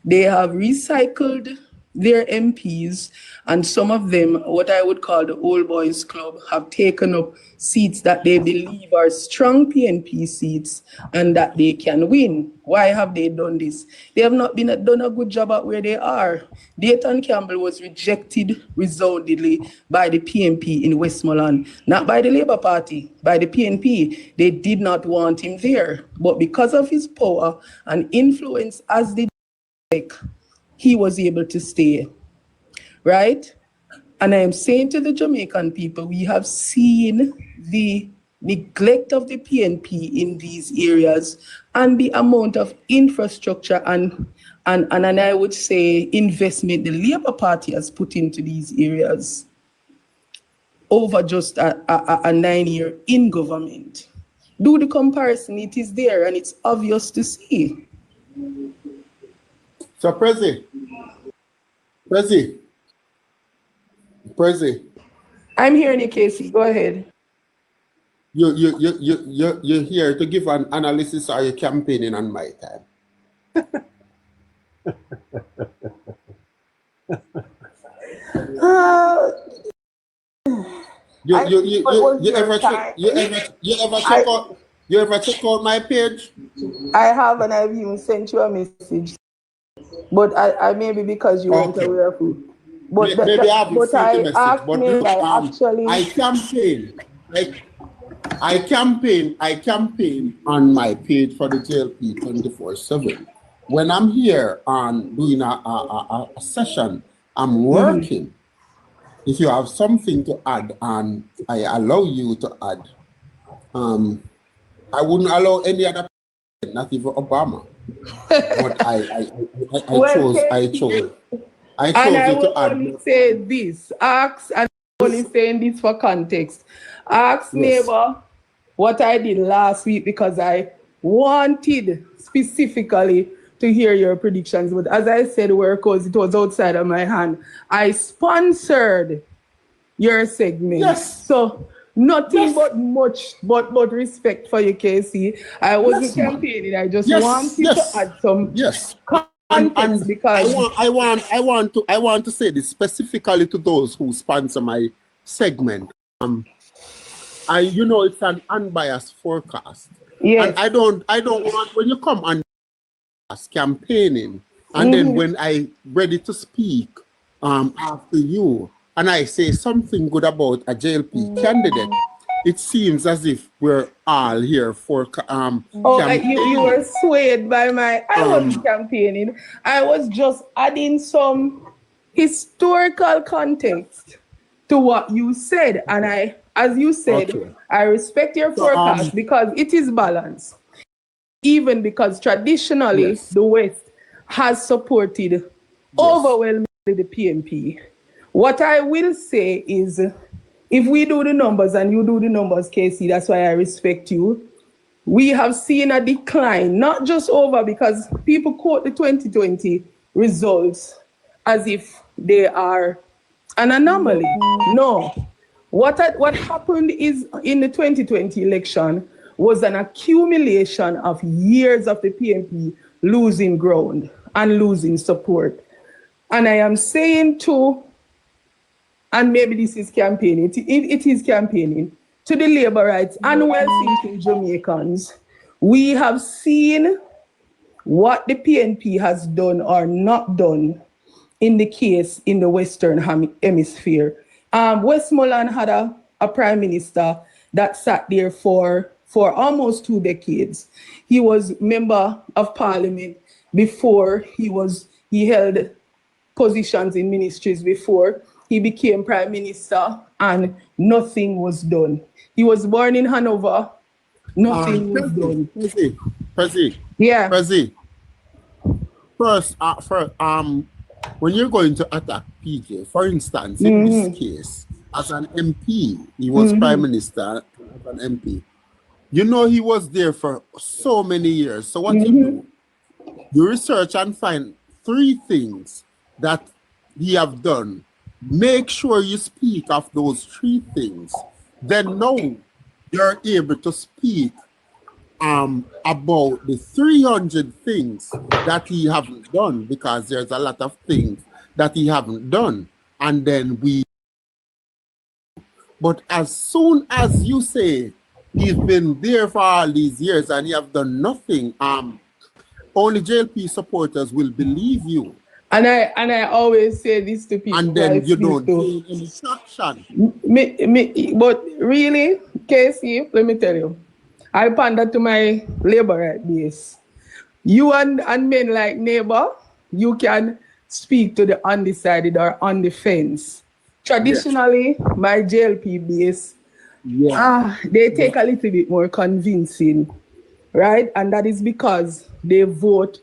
they have recycled their MPs, and some of them, what I would call the old boys club, have taken up seats that they believe are strong PNP seats and that they can win. Why have they done this? They have not done a good job at where they are. Dayton Campbell was rejected resoundingly by the PNP in Westmoreland, not by the Labour Party, by the PNP. They did not want him there, but because of his power and influence as the he was able to stay, right? And I am saying to the Jamaican people, we have seen the neglect of the PNP in these areas and the amount of infrastructure and I would say investment the Labour Party has put into these areas over just a 9-year in government. Do the comparison, it is there and it's obvious to see. So Prezi, I'm hearing you, Casey. Go ahead. You're here to give an analysis or you're campaigning on my time. You ever check out my page? I have, and I've even sent you a message. But I maybe because you weren't aware of it. But maybe I haven't sent the message. But look, actually I campaign on my page for the JLP 24/7. When I'm here on doing a session, I'm working. If you have something to add, and I allow you to add, I wouldn't allow any other person, not even Obama. But I chose and I you will to add. only say this. Ask, and I'm only saying this for context. Ask neighbor what I did last week because I wanted specifically to hear your predictions. But as I said, because it was outside of my hand, I sponsored your segment. Yes. So nothing but much but respect for you, Casey. I wasn't campaigning. I just wanted to add some context because I want to say this specifically to those who sponsor my segment. It's an unbiased forecast. Yes. And I don't want when you come on campaigning and then when I ready to speak after you and I say something good about a JLP candidate, it seems as if we're all here for you were swayed by I wasn't campaigning. I was just adding some historical context to what you said, and as you said, I respect your forecast because it is balanced. Even because traditionally the West has supported overwhelmingly the PNP. What I will say is, if we do the numbers and you do the numbers, Casey, that's why I respect you. We have seen a decline, not just over because people quote the 2020 results as if they are an anomaly. No. What happened is in the 2020 election was an accumulation of years of the PNP losing ground and losing support. And I am saying and maybe this is campaigning, it is campaigning, to the labor rights and well-thinking Jamaicans. We have seen what the PNP has done or not done in the case in the Western Hemisphere. Westmoreland had a prime minister that sat there for almost 2 decades. He was member of parliament before he held positions in ministries before he became prime minister, and nothing was done. He was born in Hanover, nothing was done. Prezi. Yeah. Prezi. First, when you're going to attack PJ, for instance, in this case, as an MP, he was prime minister as an MP. You know he was there for so many years. So what you do, you research and find 3 things that he have done. Make sure you speak of those 3 things. Then now you're able to speak about the 300 things that he haven't done, because there's a lot of things that he haven't done. And then but as soon as you say he's been there for all these years and he have done nothing, only JLP supporters will believe you. And I always say this to people. And then you don't gain any traction. But really, Casey, let me tell you, I pander to my labor right base. You and men like neighbor, you can speak to the undecided or on the fence. Traditionally, my JLP base, they take a little bit more convincing, right? And that is because they vote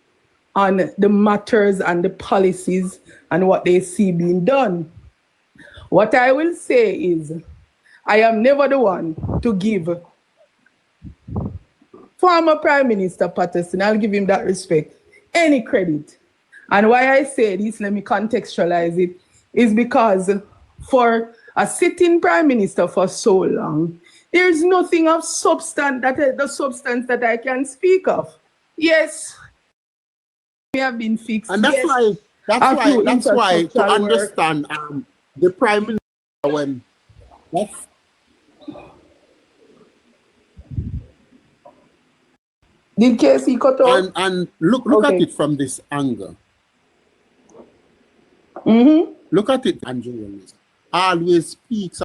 on the matters and the policies and what they see being done. What I will say is, I am never the one to give former Prime Minister Patterson, I'll give him that respect, any credit. And why I say this, let me contextualize it, is because for a sitting Prime Minister for so long, there's nothing of substance that I can speak of. Yes, we have been fixed. And that's yes, why to understand the Prime Minister when that's did KC cut off? and look at it from this angle. Look at it, Andrew always speaks